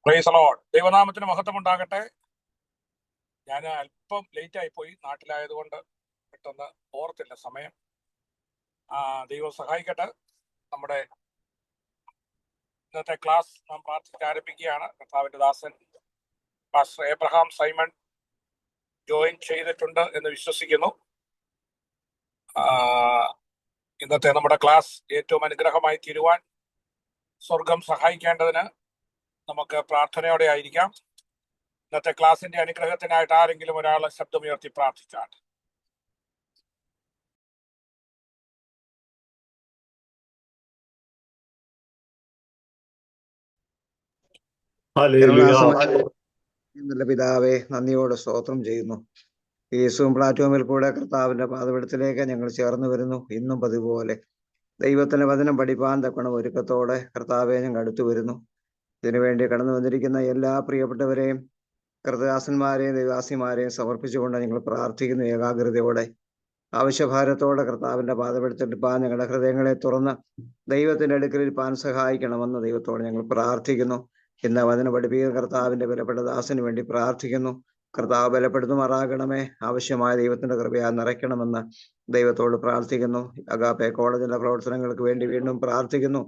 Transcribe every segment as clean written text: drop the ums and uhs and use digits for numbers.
Price the Lord. ദൈവനാമത്തിന് മഹത്വം ഉണ്ടാകട്ടെ. ഞാൻ അല്പം ലേറ്റ് ആയി പോയി, നാട്ടിലായതുകൊണ്ട് പെട്ടെന്ന് ഓർത്തില്ല സമയം. ദൈവം സഹായിക്കട്ടെ. നമ്മുടെ ഇന്നത്തെ ക്ലാസ് നാം പ്രാർത്ഥിച്ച് ആരംഭിക്കുകയാണ്. കർത്താവിന്റെ ദാസൻ പാസ്റ്റർ എബ്രഹാം സൈമൺ ജോയിൻ ചെയ്തിട്ടുണ്ട് എന്ന് വിശ്വസിക്കുന്നു. ഇന്നത്തെ നമ്മുടെ ക്ലാസ് ഏറ്റവും അനുഗ്രഹമായി തീരുവാൻ സ്വർഗം സഹായിക്കേണ്ടതിന് നമുക്ക് പ്രാർത്ഥനയോടെ ആയിരിക്കാം. ഇന്നത്തെ ക്ലാസിന്റെ അനുഗ്രഹത്തിനായിട്ട് ആരെങ്കിലും ഒരാൾ ശബ്ദമുയർത്തി പ്രാർത്ഥിച്ചാൽ. നല്ല പിതാവേ, നന്ദിയോടെ സ്തോത്രം ചെയ്യുന്നു. ഈ സൂം പ്ലാറ്റ്ഫോമിൽ കൂടെ കർത്താവിന്റെ പാദപീഠത്തിലേക്ക് ഞങ്ങൾ ചേർന്ന് വരുന്നു. ഇന്നും പതിപോലെ ദൈവത്തിന്റെ വചനം പഠിപ്പാൻ തക്കണ ഒരുക്കത്തോടെ കർത്താവെ ഞങ്ങൾ അടുത്തു വരുന്നു. ഇതിനുവേണ്ടി കടന്നു വന്നിരിക്കുന്ന എല്ലാ പ്രിയപ്പെട്ടവരെയും കർത്തദാസന്മാരെയും ദൈവാസിമാരെയും സമർപ്പിച്ചുകൊണ്ട് ഞങ്ങൾ പ്രാർത്ഥിക്കുന്നു. ഏകാഗ്രതയോടെ ആവശ്യഭാരത്തോടെ കർത്താവിന്റെ പാദപീഠത്തിലിരിപ്പാൻ ഞങ്ങളുടെ ഹൃദയങ്ങളെ തുറന്ന് ദൈവത്തിന്റെ അടുക്കലിരിപ്പാൻ സഹായിക്കണമെന്ന് ദൈവത്തോട് ഞങ്ങൾ പ്രാർത്ഥിക്കുന്നു. ഇന്ന് വചനം പഠിപ്പിക്കുന്ന കർത്താവിന്റെ വിലപ്പെട്ട ദാസന് വേണ്ടി പ്രാർത്ഥിക്കുന്നു. കർത്താവ് ബലപ്പെടുത്തുമാറാകണമേ. ആവശ്യമായ ദൈവത്തിന്റെ കൃപയാൽ നിറയ്ക്കണമെന്ന് ദൈവത്തോട് പ്രാർത്ഥിക്കുന്നു. അഗാപ്പെ കോളേജിന്റെ പ്രവർത്തനങ്ങൾക്ക് വേണ്ടി വീണ്ടും പ്രാർത്ഥിക്കുന്നു.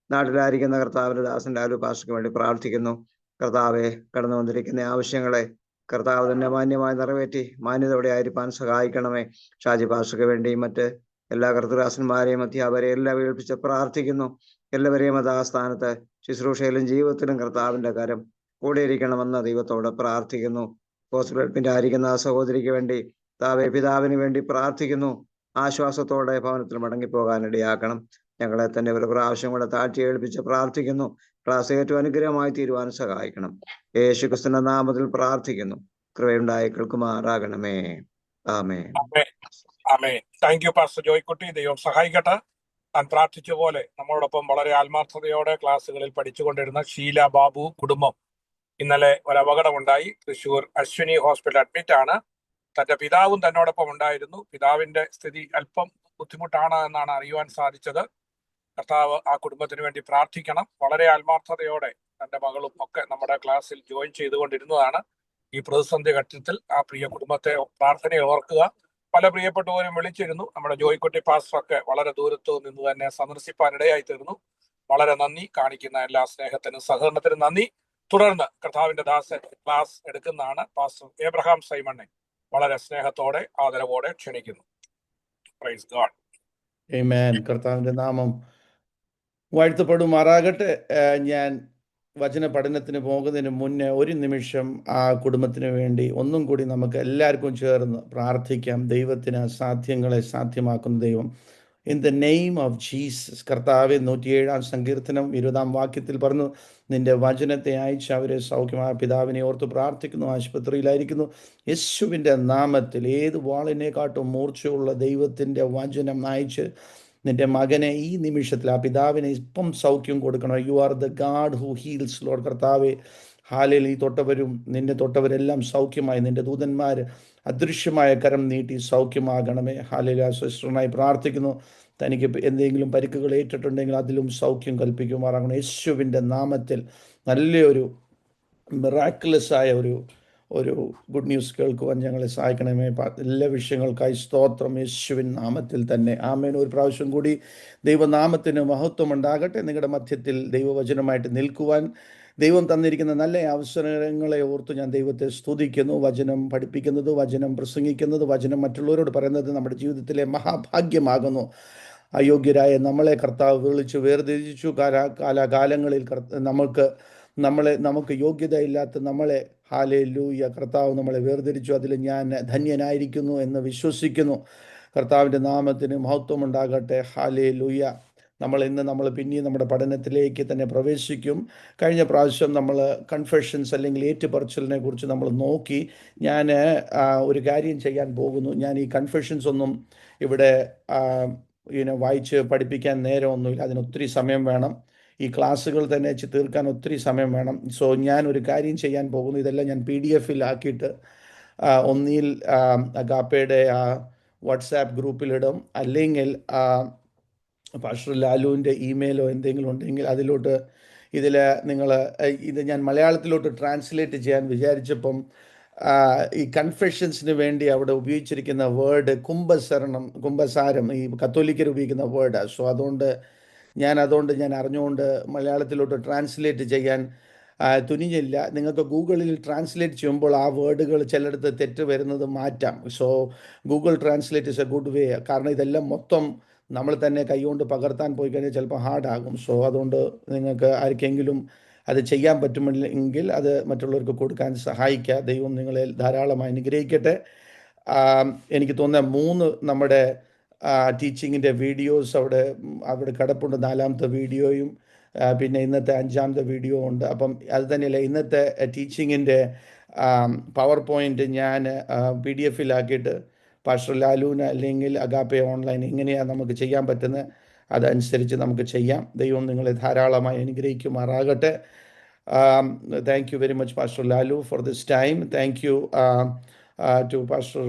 നാട്ടിലായിരിക്കുന്ന കർത്താവിന്റെ ദാസൻ ലാലു പാസ്റ്റർക്ക് വേണ്ടി പ്രാർത്ഥിക്കുന്നു. കർത്താവെ, കടന്നു വന്നിരിക്കുന്ന ആവശ്യങ്ങളെ കർത്താവ് തന്നെ മാന്യമായി നിറവേറ്റി മാന്യതയോടെ ആയിരിക്കാൻ സഹായിക്കണമേ. ഷാജി പാസ്റ്റർക്ക് വേണ്ടി മറ്റ് എല്ലാ കർത്തദാസന്മാരെയും അധ്യാപകരെയും എല്ലാം ഏൽപ്പിച്ച് പ്രാർത്ഥിക്കുന്നു. എല്ലാവരെയും യഥാസ്ഥാനത്ത് ശുശ്രൂഷയിലും ജീവിതത്തിലും കർത്താവിന്റെ കരം കൂടിയിരിക്കണമെന്ന് ദൈവത്തോട് പ്രാർത്ഥിക്കുന്നു. ഹോസ്പിറ്റലിൽ ആയിരിക്കുന്ന ആ സഹോദരിക്ക് വേണ്ടി പിതാവിന് വേണ്ടി പ്രാർത്ഥിക്കുന്നു. ആശ്വാസത്തോടെ ഭവനത്തിൽ മടങ്ങിപ്പോകാൻ ഇടയാക്കണം. ഞങ്ങളെ തന്നെ ഒരു പ്രാവശ്യം കൂടെ താഴ്ത്തി ഏൽപ്പിച്ച് പ്രാർത്ഥിക്കുന്നു. ക്ലാസ് ഏറ്റവും അനുഗ്രഹമായി തീരുവാൻ സഹായിക്കണം. യേശു ക്രിസ്തുവിന്റെ നാമത്തിൽ പ്രാർത്ഥിക്കുന്നു. കൃപയുണ്ടായി കേൾക്കുമാറാകണമേ. ആമേൻ. Thank you pastor Joykutty. ദൈവം സഹായിക്കട്ടെ. താൻ പ്രാർത്ഥിച്ച പോലെ നമ്മളോടൊപ്പം വളരെ ആത്മാർത്ഥതയോടെ ക്ലാസ്സുകളിൽ പഠിച്ചുകൊണ്ടിരുന്ന ഷീല ബാബു കുടുംബം ഇന്നലെ ഒരു അപകടമുണ്ടായി. തൃശ്ശൂർ അശ്വിനി ഹോസ്പിറ്റൽ അഡ്മിറ്റ് ആണ്. തന്റെ പിതാവും തന്നോടൊപ്പം ഉണ്ടായിരുന്നു. പിതാവിന്റെ സ്ഥിതി അല്പം ബുദ്ധിമുട്ടാണ് എന്നാണ് അറിയുവാൻ സാധിച്ചത്. കർത്താവ് ആ കുടുംബത്തിന് വേണ്ടി പ്രാർത്ഥിക്കണം. വളരെ ആത്മാർത്ഥതയോടെ തന്റെ മകളും ഒക്കെ നമ്മുടെ ക്ലാസ്സിൽ ജോയിൻ ചെയ്തുകൊണ്ടിരുന്നതാണ്. ഈ പ്രതിസന്ധി ഘട്ടത്തിൽ ആ പ്രിയ കുടുംബത്തെ പ്രാർത്ഥനയിൽ ഓർക്കുക. പല പ്രിയപ്പെട്ടവരും വിളിച്ചിരുന്നു. നമ്മുടെ ജോയ്ക്കുട്ടി പാസ്റ്ററൊക്കെ വളരെ ദൂരത്തു നിന്ന് തന്നെ സന്ദർശിപ്പാനിടയായി തീർന്നു. വളരെ നന്ദി. കാണിക്കുന്ന എല്ലാ സ്നേഹത്തിനും സഹകരണത്തിനും നന്ദി. തുടർന്ന് കർത്താവിന്റെ ദാസൻ ക്ലാസ് എടുക്കുന്നതാണ്. പാസ്റ്റർ എബ്രഹാം സൈമണ്ണെ വളരെ സ്നേഹത്തോടെ ആദരവോടെ ക്ഷണിക്കുന്നു. Praise God. ആമേൻ. കർത്താവിന്റെ നാമം വാഴ്ത്തപ്പെടുമാറാകട്ടെ. ഞാൻ വചന പഠനത്തിന് പോകുന്നതിന് മുന്നേ ഒരു നിമിഷം ആ കുടുംബത്തിന് വേണ്ടി ഒന്നും കൂടി നമുക്ക് എല്ലാവർക്കും ചേർന്ന് പ്രാർത്ഥിക്കാം. ദൈവത്തിന് അസാധ്യങ്ങളെ സാധ്യമാക്കുന്ന ദൈവം. In the name of Jesus. കർത്താവെ, 107 സങ്കീർത്തനം 20 വാക്യത്തിൽ പറഞ്ഞു, നിന്റെ വചനത്തെ അയച്ച് അവരെ സൗഖ്യമായ പിതാവിനെ ഓർത്ത് പ്രാർത്ഥിക്കുന്നു. ആശുപത്രിയിലായിരിക്കുന്നു. യേശുവിൻ്റെ നാമത്തിൽ ഏത് വാളിനെക്കാട്ടും മൂർച്ചയുള്ള ദൈവത്തിൻ്റെ വചനം അയച്ച് നിന്റെ മകനെ ഈ നിമിഷത്തിൽ ആ പിതാവിനെ ഇപ്പം സൗഖ്യം കൊടുക്കണം. You are the God who heels Lord. കർത്താവെ, ഹാലയിൽ ഈ തൊട്ടവരും നിന്നെ തൊട്ടവരെല്ലാം സൗഖ്യമായി നിന്റെ ദൂതന്മാർ അദൃശ്യമായ കരം നീട്ടി സൗഖ്യമാകണമേ. ഹാലയിൽ ആ സിസ്റ്ററിനായി പ്രാർത്ഥിക്കുന്നു. തനിക്ക് എന്തെങ്കിലും പരിക്കുകൾ ഏറ്റിട്ടുണ്ടെങ്കിൽ അതിലും സൗഖ്യം കൽപ്പിക്കുമാറാകണം. യേശുവിൻ്റെ നാമത്തിൽ നല്ലൊരു മിറാക്കുലസായ ഒരു ഗുഡ് ന്യൂസ് കേൾക്കുവാൻ ഞങ്ങളെ സഹായിക്കണമേ. എല്ലാ വിഷയങ്ങൾക്കായി സ്തോത്രം യേശുവിൻ നാമത്തിൽ തന്നെ. ആമേൻ. ഒരു പ്രാവശ്യം കൂടി ദൈവനാമത്തിന് മഹത്വം ഉണ്ടാകട്ടെ. നിങ്ങളുടെ മധ്യത്തിൽ ദൈവവചനമായിട്ട് നിൽക്കുവാൻ ദൈവം തന്നിരിക്കുന്ന നല്ല അവസരങ്ങളെ ഓർത്ത് ഞാൻ ദൈവത്തെ സ്തുതിക്കുന്നു. വചനം പഠിപ്പിക്കുന്നത്, വചനം പ്രസംഗിക്കുന്നത്, വചനം മറ്റുള്ളവരോട് പറയുന്നത് നമ്മുടെ ജീവിതത്തിലെ മഹാഭാഗ്യമാകുന്നു. അയോഗ്യരായ നമ്മളെ കർത്താവ് വിളിച്ചു വേർതിരിച്ചു. കാലാകാലങ്ങളിൽ നമുക്ക് യോഗ്യതയില്ലാത്ത നമ്മളെ, ഹല്ലേലൂയ, കർത്താവ് നമ്മളെ വേർതിരിച്ചു. അതിൽ ഞാൻ ധന്യനായിരിക്കുന്നു എന്ന് വിശ്വസിക്കുന്നു. കർത്താവിൻ്റെ നാമത്തിന് മഹത്വം ഉണ്ടാകട്ടെ. ഹല്ലേലൂയ. നമ്മൾ പിന്നെയും നമ്മുടെ പഠനത്തിലേക്ക് തന്നെ പ്രവേശിക്കും. കഴിഞ്ഞ പ്രാവശ്യം നമ്മൾ കൺഫെഷൻസ് അല്ലെങ്കിൽ ഏറ്റുപറച്ചിലിനെ കുറിച്ച് നമ്മൾ നോക്കി. ഞാൻ ഒരു കാര്യം ചെയ്യാൻ പോകുന്നു. ഞാൻ ഈ കൺഫെഷൻസ് ഒന്നും ഇവിടെ വായിച്ച് പഠിപ്പിക്കാൻ നേരമൊന്നുമില്ല. അതിനൊത്തിരി സമയം വേണം. ഈ ക്ലാസ്സുകൾ തന്നെ തീർക്കാൻ ഒത്തിരി സമയം വേണം. സോ ഞാൻ ഒരു കാര്യം ചെയ്യാൻ പോകുന്നു. ഇതെല്ലാം ഞാൻ PDF ആക്കിയിട്ട് ഒന്നിൽ അഗാപ്പയുടെ വാട്സാപ്പ് ഗ്രൂപ്പിലിടും, അല്ലെങ്കിൽ പാസ്റ്റർ ലാലുവിൻ്റെ ഇമെയിലോ എന്തെങ്കിലും ഉണ്ടെങ്കിൽ അതിലോട്ട് ഇതിൽ നിങ്ങൾ ഇത് ഞാൻ മലയാളത്തിലോട്ട് ട്രാൻസ്ലേറ്റ് ചെയ്യാൻ വിചാരിച്ചപ്പം ഈ കൺഫെഷൻസിന് വേണ്ടി അവിടെ ഉപയോഗിച്ചിരിക്കുന്ന വേർഡ് കുംഭസാരം ഈ കത്തോലിക്കർ ഉപയോഗിക്കുന്ന വേർഡ്. സോ അതുകൊണ്ട് ഞാൻ അറിഞ്ഞുകൊണ്ട് മലയാളത്തിലോട്ട് ട്രാൻസ്ലേറ്റ് ചെയ്യാൻ തുനിഞ്ഞില്ല. നിങ്ങൾക്ക് ഗൂഗിളിൽ ട്രാൻസ്ലേറ്റ് ചെയ്യുമ്പോൾ ആ വേർഡുകൾ ചിലയിടത്ത് തെറ്റ് വരുന്നത് മാറ്റാം. So Google translate is A good way. കാരണം ഇതെല്ലാം മൊത്തം നമ്മൾ തന്നെ കൈകൊണ്ട് പകർത്താൻ പോയി കഴിഞ്ഞാൽ ചിലപ്പോൾ ഹാർഡാകും. സോ അതുകൊണ്ട് നിങ്ങൾക്ക് ആർക്കെങ്കിലും അത് ചെയ്യാൻ പറ്റുമെങ്കിൽ അത് മറ്റുള്ളവർക്ക് കൊടുക്കാൻ സഹായിക്കുക. ദൈവം നിങ്ങളെ ധാരാളമായി അനുഗ്രഹിക്കട്ടെ. എനിക്ക് തോന്നുന്ന 3 നമ്മുടെ ടീച്ചിങ്ങിൻ്റെ വീഡിയോസ് അവിടെ കിടപ്പുണ്ട്. 4ാമത്തെ വീഡിയോയും പിന്നെ ഇന്നത്തെ 5ാമത്തെ വീഡിയോ ഉണ്ട്. അപ്പം അത് തന്നെയല്ല, ഇന്നത്തെ ടീച്ചിങ്ങിൻ്റെ പവർ പോയിൻ്റ് ഞാൻ PDF-ലാക്കിയിട്ട് പാസ്റ്റർ ലാലുവിന് അല്ലെങ്കിൽ അഗാപ്പെ ഓൺലൈൻ എങ്ങനെയാണ് നമുക്ക് ചെയ്യാൻ പറ്റുന്നത് അതനുസരിച്ച് നമുക്ക് ചെയ്യാം. ദൈവം നിങ്ങളെ ധാരാളമായി അനുഗ്രഹിക്കുമാറാകട്ടെ. Thank you very much pastor Lalu for this time. Thank you to pastor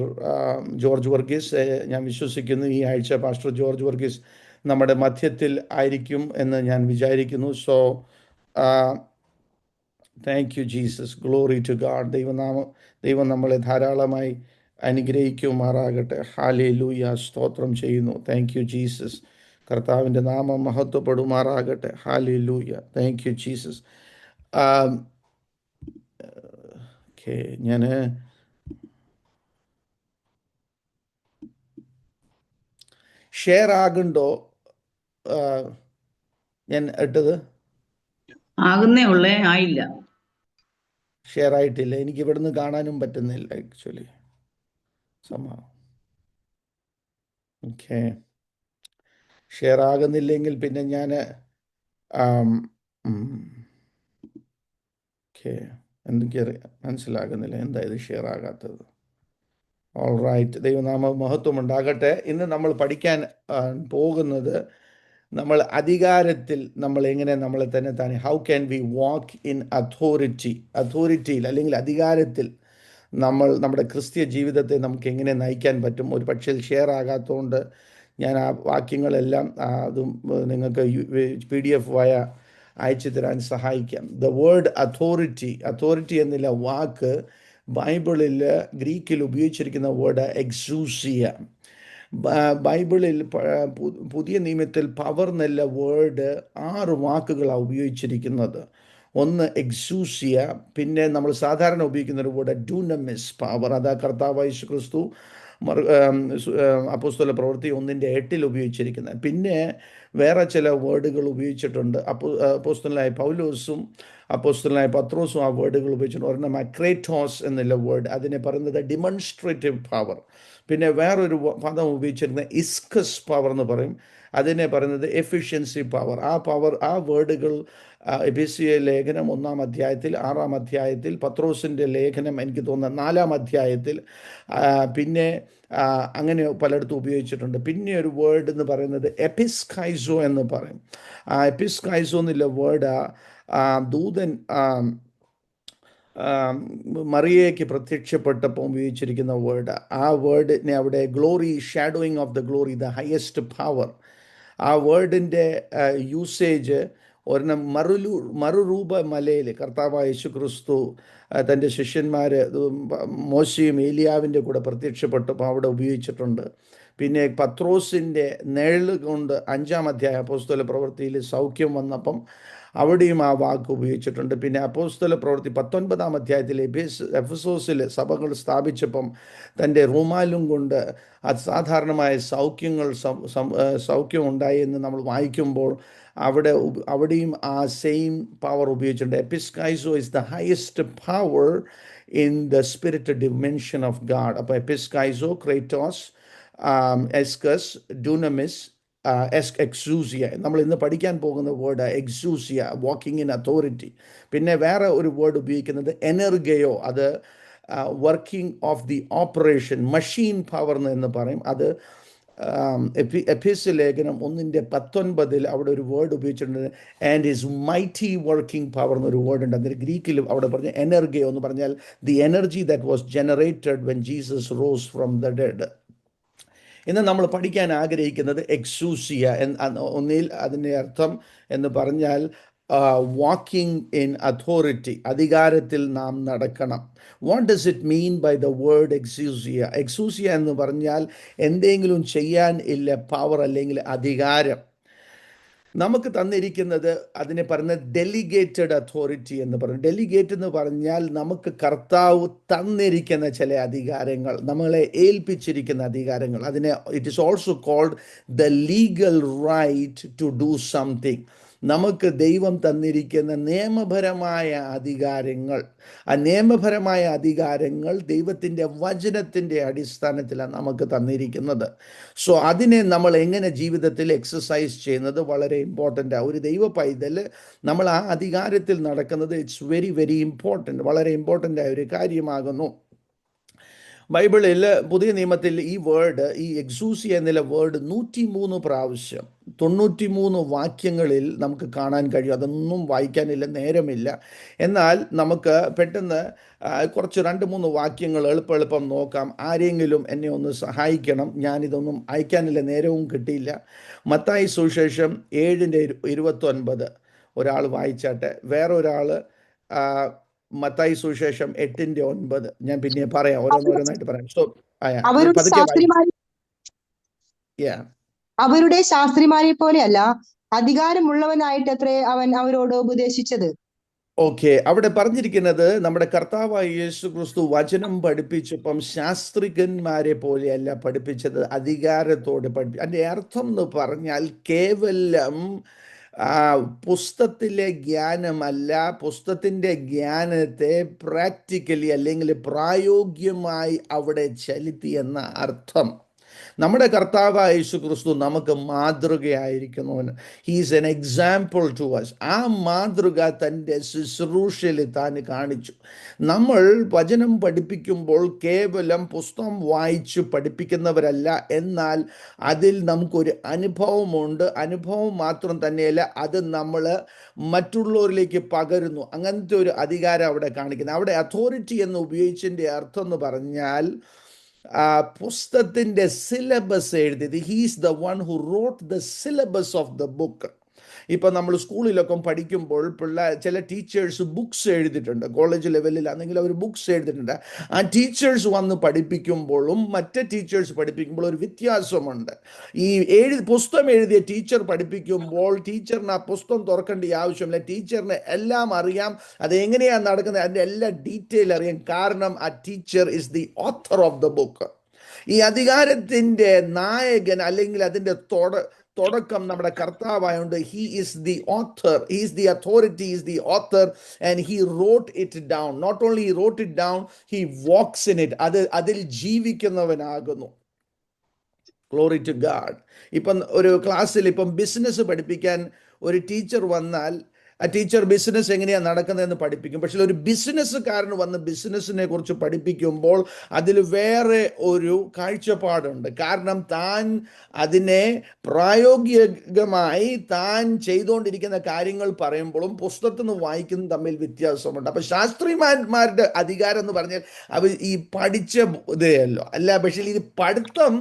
George Varghese. ഞാൻ വിശ്വസിക്കുന്നു ഈ ആഴ്ച പാസ്റ്റർ ജോർജ് വർഗീസ് നമ്മുടെ മധ്യത്തിൽ ആയിരിക്കും എന്ന് ഞാൻ വിചാരിക്കുന്നു. So thank you Jesus. Glory to God. ദൈവം നമ്മളെ ധാരാളമായി അനുഗ്രഹിക്കുമാറാകട്ടെ. ഹല്ലേലൂയ. സ്തോത്രം ചെയ്യുന്നു. Thank you Jesus. കർത്താവിൻ്റെ നാമം മഹത്വപ്പെടുമാറാകട്ടെ. ഹല്ലേലൂയ. Thank you Jesus. ഓക്കെ, ഞാൻ ഷെയർ ആകുണ്ടോ ഞാൻ ഇട്ടത്? ആകുന്നേ ഉള്ളേ, ആയില്ല. ഷെയർ ആയിട്ടില്ല. എനിക്ക് ഇവിടുന്ന് കാണാനും പറ്റുന്നില്ല ആക്ച്വലി സംഭവം. ഓക്കെ, ഷെയർ ആകുന്നില്ലെങ്കിൽ പിന്നെ ഞാൻ ഓക്കെ, എനിക്കറിയാം, മനസ്സിലാകുന്നില്ല എന്താ ഇത് ഷെയർ ആകാത്തത്. All right. ദൈവനാമ മഹത്വം ഉണ്ടാകട്ടെ. ഇന്ന് നമ്മൾ പഠിക്കാൻ പോകുന്നത് നമ്മൾ അധികാരത്തിൽ നമ്മൾ എങ്ങനെ നമ്മളെ തന്നെ how can we walk in അതോറിറ്റിയിൽ അല്ലെങ്കിൽ അധികാരത്തിൽ നമ്മുടെ ക്രിസ്തീയ ജീവിതത്തെ നമുക്ക് എങ്ങനെ നയിക്കാൻ പറ്റും. ഒരു പക്ഷേ ഷെയർ ആകാത്തതുകൊണ്ട് ഞാൻ ആ വാക്യങ്ങളെല്ലാം അതും നിങ്ങൾക്ക് PDF വയ അയച്ചു തരാൻ സഹായിക്കാം. ദ വേർഡ് അതോറിറ്റി എന്നുള്ള വാക്ക് ബൈബിളിൽ ഗ്രീക്കിൽ ഉപയോഗിച്ചിരിക്കുന്ന വേർഡ് എക്സൂസിയ. ബൈബിളിൽ പുതിയ നിയമത്തിൽ പവർ എന്നുള്ള വേർഡ് 6 വാക്കുകളാണ് ഉപയോഗിച്ചിരിക്കുന്നത്. ഒന്ന് എക്സൂസിയ, പിന്നെ നമ്മൾ സാധാരണ ഉപയോഗിക്കുന്ന ഒരു വേർഡ് ഡൂനമിസ്, പവർ. അതാ കർത്താവായ യേശു ക്രിസ്തു അപ്പോസ്തല പ്രവൃത്തി 1:8 ഉപയോഗിച്ചിരിക്കുന്നത്. പിന്നെ വേറെ ചില വേർഡുകൾ ഉപയോഗിച്ചിട്ടുണ്ട്. അപ്പോസ്തലനായ പൗലോസും അപ്പോസ്തലനായ പത്രോസും ആ വേർഡുകൾ ഉപയോഗിച്ചിട്ടുണ്ട്. ഒരെണ്ണം അക്രേറ്റോസ് എന്നുള്ള വേർഡ്, അതിനെ പറയുന്നത് ഡെമോൺസ്ട്രേറ്റീവ് പവർ. പിന്നെ വേറൊരു പദം ഉപയോഗിച്ചിരുന്നത് ഇസ്കസ് പവർ എന്ന് പറയും, അതിനെ പറയുന്നത് എഫിഷ്യൻസി പവർ. ആ വേർഡുകൾ എഫെസ്യ ലേഖനം 1-ാം അധ്യായത്തിൽ, 6-ാം അധ്യായത്തിൽ, പത്രോസിൻ്റെ ലേഖനം എനിക്ക് തോന്നുന്ന 4-ാം അധ്യായത്തിൽ, പിന്നെ അങ്ങനെ പലയിടത്തും ഉപയോഗിച്ചിട്ടുണ്ട്. പിന്നെ ഒരു വേർഡ് എന്ന് പറയുന്നത് എപ്പിസ്കൈസോ എന്ന് പറയും. എപ്പിസ്കൈസോ എന്നുള്ള വേർഡ് ദൂതൻ മറിയയ്ക്ക് പ്രത്യക്ഷപ്പെട്ടപ്പോൾ ഉപയോഗിച്ചിരിക്കുന്ന വേർഡ്. ആ വേർഡിനെ അവിടെ glory, shadowing of the glory, the highest power. ആ വേർഡിൻ്റെ യൂസേജ് ഒരെണ്ണം മറുരൂപ മലയിൽ കർത്താവായ യേശു ക്രിസ്തു തൻ്റെ ശിഷ്യന്മാർ മോശയും ഏലിയാവിൻ്റെ കൂടെ പ്രത്യക്ഷപ്പെട്ടപ്പോൾ അവിടെ ഉപയോഗിച്ചിട്ടുണ്ട്. പിന്നെ പത്രോസിൻ്റെ നിഴൽ കൊണ്ട് 5-ാം അധ്യായം അപ്പോസ്തല പ്രവൃത്തിയിൽ സൗഖ്യം വന്നപ്പം അവിടെയും ആ വാക്ക് ഉപയോഗിച്ചിട്ടുണ്ട്. പിന്നെ അപ്പോസ്തല പ്രവൃത്തി 19-ാം അധ്യായത്തിൽ എഫെസോസിൽ സഭകൾ സ്ഥാപിച്ചപ്പം തൻ്റെ റുമാലും കൊണ്ട് അസാധാരണമായ സൗഖ്യം ഉണ്ടായി എന്ന് നമ്മൾ വായിക്കുമ്പോൾ അവിടെയും ആ സെയിം പവർ ഉപയോഗിച്ചിട്ടുണ്ട്. എപ്പിസ്കൈസോ is the highest power in the spirit dimension of God. അപ്പോൾ എപ്പിസ്കൈസോ, ക്രേറ്റോസ്, എസ്കസ്, ഡൂനമിസ്, എക്സൂസിയ. നമ്മൾ ഇന്ന് പഠിക്കാൻ പോകുന്ന word exousia, walking in authority. പിന്നെ വേറെ ഒരു വേർഡ് ഉപയോഗിക്കുന്നത് എനർഗയോ, അത് working of the operation, machine power എന്ന് പറയും. അത് എഫെസ്യ ലേഖനം 1:19 അവിടെ ഒരു വേർഡ് ഉപയോഗിച്ചിട്ടുണ്ട്, and his mighty working power എന്നൊരു വേർഡ് ഉണ്ട്. അതിന് ഗ്രീക്കിൽ അവിടെ പറഞ്ഞ എനർഗയോ എന്ന് പറഞ്ഞാൽ the energy that was generated when Jesus rose from the dead. ഇന്ന് നമ്മൾ പഠിക്കാൻ ആഗ്രഹിക്കുന്നത് എക്സൂസിയ. ഒന്നിൽ അതിൻ്റെ അർത്ഥം എന്ന് പറഞ്ഞാൽ വാക്കിംഗ് ഇൻ അതോറിറ്റി, അധികാരത്തിൽ നാം നടക്കണം. What does it mean by the word എക്സൂസിയ? എക്സൂസിയ എന്ന് പറഞ്ഞാൽ എന്തെങ്കിലും ചെയ്യാൻ ഇല്ല പവർ അല്ലെങ്കിൽ അധികാരം. നമുക്ക് തന്നിരിക്കുന്നത് അതിനെ പറയുന്നത് ഡെലിഗേറ്റഡ് അതോറിറ്റി എന്ന് പറയും. ഡെലിഗേറ്റ് എന്ന് പറഞ്ഞാൽ നമുക്ക് കർത്താവ് തന്നിരിക്കുന്ന ചില അധികാരങ്ങൾ, നമ്മളെ ഏൽപ്പിച്ചിരിക്കുന്ന അധികാരങ്ങൾ. അതിനെ it is also called the legal right to do something. നമുക്ക് ദൈവം തന്നിരിക്കുന്ന നിയമപരമായ അധികാരങ്ങൾ, ആ നിയമപരമായ അധികാരങ്ങൾ ദൈവത്തിൻ്റെ വചനത്തിൻ്റെ അടിസ്ഥാനത്തിലാണ് നമുക്ക് തന്നിരിക്കുന്നത്. സോ അതിനെ നമ്മൾ എങ്ങനെ ജീവിതത്തിൽ എക്സസൈസ് ചെയ്യുന്നത് വളരെ ഇമ്പോർട്ടൻ്റ്. ഒരു ദൈവ പൈതൽ നമ്മൾ ആ അധികാരത്തിൽ നടക്കുന്നത് ഇറ്റ്സ് വെരി വെരി ഇമ്പോർട്ടൻ്റ്, വളരെ ഇമ്പോർട്ടൻ്റ് ആയ ഒരു കാര്യമാകുന്നു. ബൈബിളിൽ പുതിയ നിയമത്തിൽ ഈ വേർഡ്, ഈ എക്സൂസിയ എന്നുള്ള വേർഡ് 103 പ്രാവശ്യം 93 വാക്യങ്ങളിൽ നമുക്ക് കാണാൻ കഴിയും. അതൊന്നും വായിക്കാനില്ല, നേരമില്ല. എന്നാൽ നമുക്ക് പെട്ടെന്ന് കുറച്ച് 2-3 വാക്യങ്ങൾ എളുപ്പം നോക്കാം. ആരെങ്കിലും എന്നെ ഒന്ന് സഹായിക്കണം, ഞാനിതൊന്നും അയക്കാനില്ല, നേരവും കിട്ടിയില്ല. മത്തായി സുവിശേഷം 7:29 ഒരാൾ വായിച്ചാട്ടെ. വേറൊരാൾ മത്തായി സുവിശേഷം 8:9. ഞാൻ പിന്നെ പറയാം, ഓരോന്നായിട്ട് പറയാം. സോ അവരുടെ പതുക്കെ ശാസ്ത്രിമാരെ അവരുടെ ശാസ്ത്രിമാരെ പോലെയല്ല, അധികാരമുള്ളവനായിട്ടത്രേ അവൻ അവരോട് ഉപദേശിച്ചത്. ഓക്കെ, അവിടെ പറഞ്ഞിരിക്കുന്നത് നമ്മുടെ കർത്താവായ യേശു ക്രിസ്തു വചനം പഠിപ്പിച്ചപ്പം ശാസ്ത്രികന്മാരെ പോലെയല്ല പഠിപ്പിച്ചത്, അധികാരത്തോടെ അതിൻ്റെ അർത്ഥം എന്ന് പറഞ്ഞാൽ കേവലം പുസ്തകത്തിലെ ജ്ഞാനമല്ല, പുസ്തകത്തിൻ്റെ ജ്ഞാനത്തെ പ്രാക്ടിക്കലി അല്ലെങ്കിൽ പ്രായോഗികമായി അവിടെ ചെലുത്തി എന്ന അർത്ഥം. നമ്മുടെ കർത്താവായ യേശു ക്രിസ്തു നമുക്ക് മാതൃകയായിരിക്കുന്നവന്. He's an example to us. ആ മാതൃക തൻ്റെ ശുശ്രൂഷയിൽ താൻ കാണിച്ചു. നമ്മൾ വചനം പഠിപ്പിക്കുമ്പോൾ കേവലം പുസ്തകം വായിച്ച് പഠിപ്പിക്കുന്നവരല്ല, എന്നാൽ അതിൽ നമുക്കൊരു അനുഭവമുണ്ട്. അനുഭവം മാത്രം തന്നെയല്ല, അത് നമ്മൾ മറ്റുള്ളവരിലേക്ക് പകരുന്നു. അങ്ങനത്തെ ഒരു അധികാരം അവിടെ കാണിക്കുന്നത്. അവിടെ അതോറിറ്റി എന്ന് ഉപയോഗിച്ചതിൻ്റെ അർത്ഥം എന്ന് പറഞ്ഞാൽ പുസ്തകത്തിൻ്റെ സിലബസ് എഴുതിയത്. He's the one who wrote the syllabus of the book. ഇപ്പം നമ്മൾ സ്കൂളിലൊക്കെ പഠിക്കുമ്പോൾ ചില ടീച്ചേഴ്സ് ബുക്സ് എഴുതിയിട്ടുണ്ട്, കോളേജ് ലെവലിലാണെങ്കിൽ അവർ ബുക്സ് എഴുതിയിട്ടുണ്ട്. ആ ടീച്ചേഴ്സ് വന്ന് പഠിപ്പിക്കുമ്പോഴും മറ്റ് ടീച്ചേഴ്സ് പഠിപ്പിക്കുമ്പോൾ ഒരു വ്യത്യാസമുണ്ട്. ഈ പുസ്തകം എഴുതിയ ടീച്ചർ പഠിപ്പിക്കുമ്പോൾ ടീച്ചറിന് ആ പുസ്തകം തുറക്കേണ്ട ആവശ്യമില്ല, ടീച്ചറിന് എല്ലാം അറിയാം, അതെങ്ങനെയാണ് നടക്കുന്നത്, അതിൻ്റെ എല്ലാ ഡീറ്റെയിൽ അറിയാം. കാരണം ആ teacher is the author of the book. ഈ അധികാരത്തിൻ്റെ നായകൻ അല്ലെങ്കിൽ അതിൻ്റെ തുടക്കം നമ്മുടെ കർത്താവായുണ്ട്. He is the author, he is the authority, is the author, and he wrote it down. Not only he wrote it down, he walks in it. അതിൽ ജീവിക്കുന്നവനാകുന്നു. Glory to God. ഇപ്പം ഒരു ക്ലാസ്സിൽ ഇപ്പം ബിസിനസ് പഠിപ്പിക്കാൻ ഒരു ടീച്ചർ വന്നാൽ ആ ടീച്ചർ ബിസിനസ് എങ്ങനെയാണ് നടക്കുന്നതെന്ന് പഠിപ്പിക്കും. പക്ഷേ ഒരു ബിസിനസ്സുകാരന് വന്ന് ബിസിനസ്സിനെ കുറിച്ച് പഠിപ്പിക്കുമ്പോൾ അതിൽ വേറെ ഒരു കാഴ്ചപ്പാടുണ്ട്. കാരണം താൻ അതിനെ പ്രായോഗികമായി താൻ ചെയ്തുകൊണ്ടിരിക്കുന്ന കാര്യങ്ങൾ പറയുമ്പോഴും പുസ്തകത്തിൽ നിന്ന് വായിക്കുന്നതും തമ്മിൽ വ്യത്യാസമുണ്ട്. അപ്പം ശാസ്ത്രിമാരുടെ അധികാരം എന്ന് പറഞ്ഞാൽ അവർ ഈ പഠിച്ച ഇതേയല്ലോ അല്ല. പക്ഷേ ഇത് പഠിത്തം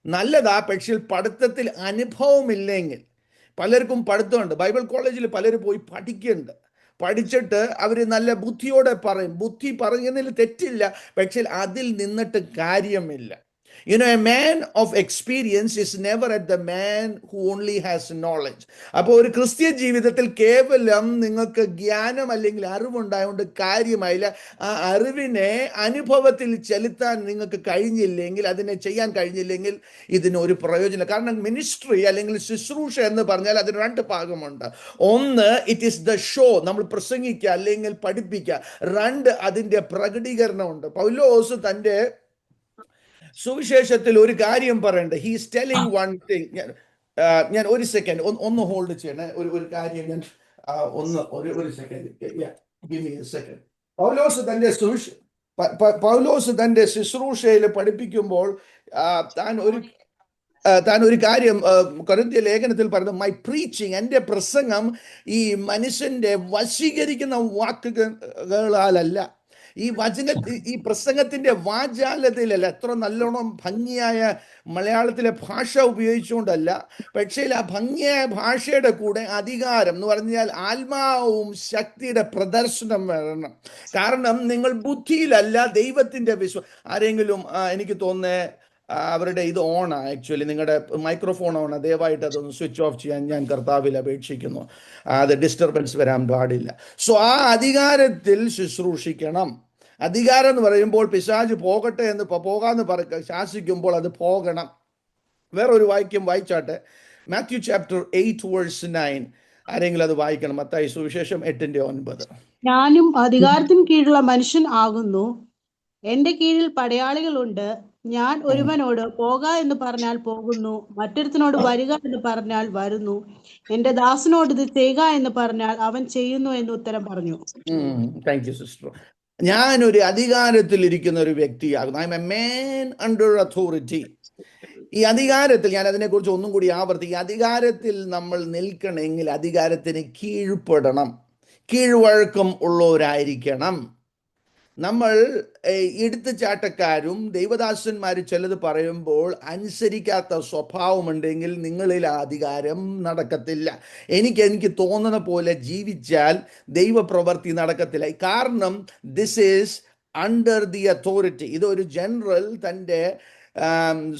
നല്ലതാ, പക്ഷേ പഠിത്തത്തിൽ അനുഭവമില്ലെങ്കിൽ, പലർക്കും പഠിത്തമുണ്ട്, ബൈബിൾ കോളേജിൽ പലരും പോയി പഠിക്കുന്നുണ്ട്, പഠിച്ചിട്ട് അവർ നല്ല ബുദ്ധിയോടെ പറയും. ബുദ്ധി പറയുന്നതിൽ തെറ്റില്ല, പക്ഷേ അതിൽ നിന്നിട്ട് കാര്യമില്ല. You know, a man of experience is never at the man who only has knowledge. അപ്പോൾ ഒരു ക്രിസ്ത്യൻ ജീവിതത്തിൽ കേവലം നിങ്ങൾക്ക് ജ്ഞാനം അല്ലെങ്കിൽ അറിവുണ്ടായതുകൊണ്ട് കാര്യമായില്ല. ആ അറിവിനെ അനുഭവത്തിൽ ചെലുത്താൻ നിങ്ങൾക്ക് കഴിഞ്ഞില്ലെങ്കിൽ, അതിനെ ചെയ്യാൻ കഴിഞ്ഞില്ലെങ്കിൽ ഇതിനൊരു പ്രയോജനം. കാരണം മിനിസ്ട്രി അല്ലെങ്കിൽ ശുശ്രൂഷ എന്ന് പറഞ്ഞാൽ അതിന് 2 ഭാഗമുണ്ട്. ഒന്ന്, ഇറ്റ് ഈസ് ദ ഷോ, നമ്മൾ പ്രസംഗിക്കുക അല്ലെങ്കിൽ പഠിപ്പിക്കുക. 2, അതിൻ്റെ പ്രകടീകരണമുണ്ട്. പൗലോസ് തൻ്റെ സുവിശേഷത്തിൽ ഒരു കാര്യം പറയണ്ട. He's telling one thing. ഞാൻ ഒരു സെക്കൻഡ് ഒന്ന് ഹോൾഡ് ചെയ്യണേ. ഒരു കാര്യം ഞാൻ ഒരു second, give me a second. പൗലോസ് തൻ്റെ ശുശ്രൂഷയിൽ പഠിപ്പിക്കുമ്പോൾ താൻ ഒരു കാര്യം കൊരിന്ത്യ ലേഖനത്തിൽ പറഞ്ഞു, മൈ പ്രീച്ചിങ്, എൻ്റെ പ്രസംഗം ഈ മനുഷ്യൻ്റെ വശീകരിക്കുന്ന വാക്കുകളാലല്ല, ഈ ഈ പ്രസംഗത്തിന്റെ വാചാലതയിലല്ല, എത്ര നല്ലോണം ഭംഗിയായ മലയാളത്തിലെ ഭാഷ ഉപയോഗിച്ചുകൊണ്ടല്ല, പക്ഷേ ആ ഭംഗിയായ ഭാഷയുടെ കൂടെ അധികാരം എന്ന് പറഞ്ഞാൽ ആത്മാവും ശക്തിയുടെ പ്രദർശനം വേണം. കാരണം നിങ്ങൾ ബുദ്ധിയിലല്ല, ദൈവത്തിന്റെ ആരെങ്കിലും എനിക്ക് തോന്നുന്നത് അവരുടെ ഇത് ഓണാ, ആക്ച്വലി നിങ്ങളുടെ മൈക്രോഫോൺ ഓണാ, ദയവായിട്ട് അതൊന്ന് സ്വിച്ച് ഓഫ് ചെയ്യാൻ ഞാൻ കർത്താവിൽ അപേക്ഷിക്കുന്നു. അത് ഡിസ്റ്റർബൻസ് വരാൻ പാടില്ല. സോ ആ അധികാരത്തിൽ ശുശ്രൂഷിക്കണം. അധികാരം എന്ന് പറയുമ്പോൾ പിശാച് പോകട്ടെ എന്ന് പോകാന്ന് ശാസിക്കുമ്പോൾ അത് പോകണം. വേറൊരു വാക്യം വായിച്ചാട്ടെ, മാത്യു ചാപ്റ്റർ 8:9. ആരെങ്കിലും അത് വായിക്കണം. മത്തായി സുവിശേഷം 8:9. ഞാനും അധികാരത്തിന് കീഴിലുള്ള മനുഷ്യൻ ആകുന്നു, എന്റെ കീഴിൽ പടയാളികളുണ്ട്. ഞാൻ ഒരുവനോട് പോക എന്ന് പറഞ്ഞാൽ പോകുന്നു, മറ്റൊരുത്തനോട് വരിക എന്ന് പറഞ്ഞാൽ വരുന്നു, എന്റെ ദാസനോട് ഇത് ചെയ്യുക എന്ന് പറഞ്ഞാൽ അവൻ ചെയ്യുന്നു എന്ന് ഉത്തരം പറഞ്ഞു. Thank you sister. ഞാനൊരു അധികാരത്തിൽ ഇരിക്കുന്ന ഒരു വ്യക്തിയാകുന്നു. I am a man under authority. ഈ അധികാരത്തിൽ ഞാൻ അതിനെക്കുറിച്ച് ഒന്നും കൂടി ഈ അധികാരത്തിൽ നമ്മൾ നിൽക്കണമെങ്കിൽ അധികാരത്തിന് കീഴ്പ്പെടണം, കീഴ്വഴക്കം ഉള്ളവരായിരിക്കണം. നമ്മൾ എടുത്തുചാട്ടക്കാരും ദൈവദാസന്മാർ ചിലത് പറയുമ്പോൾ അനുസരിക്കാത്ത സ്വഭാവമുണ്ടെങ്കിൽ നിങ്ങളിൽ ആ അധികാരം നടക്കത്തില്ല. എനിക്ക് തോന്നുന്ന പോലെ ജീവിച്ചാൽ ദൈവപ്രവൃത്തി നടക്കത്തില്ല. കാരണം this is under the authority. ഇതൊരു ജനറൽ തൻ്റെ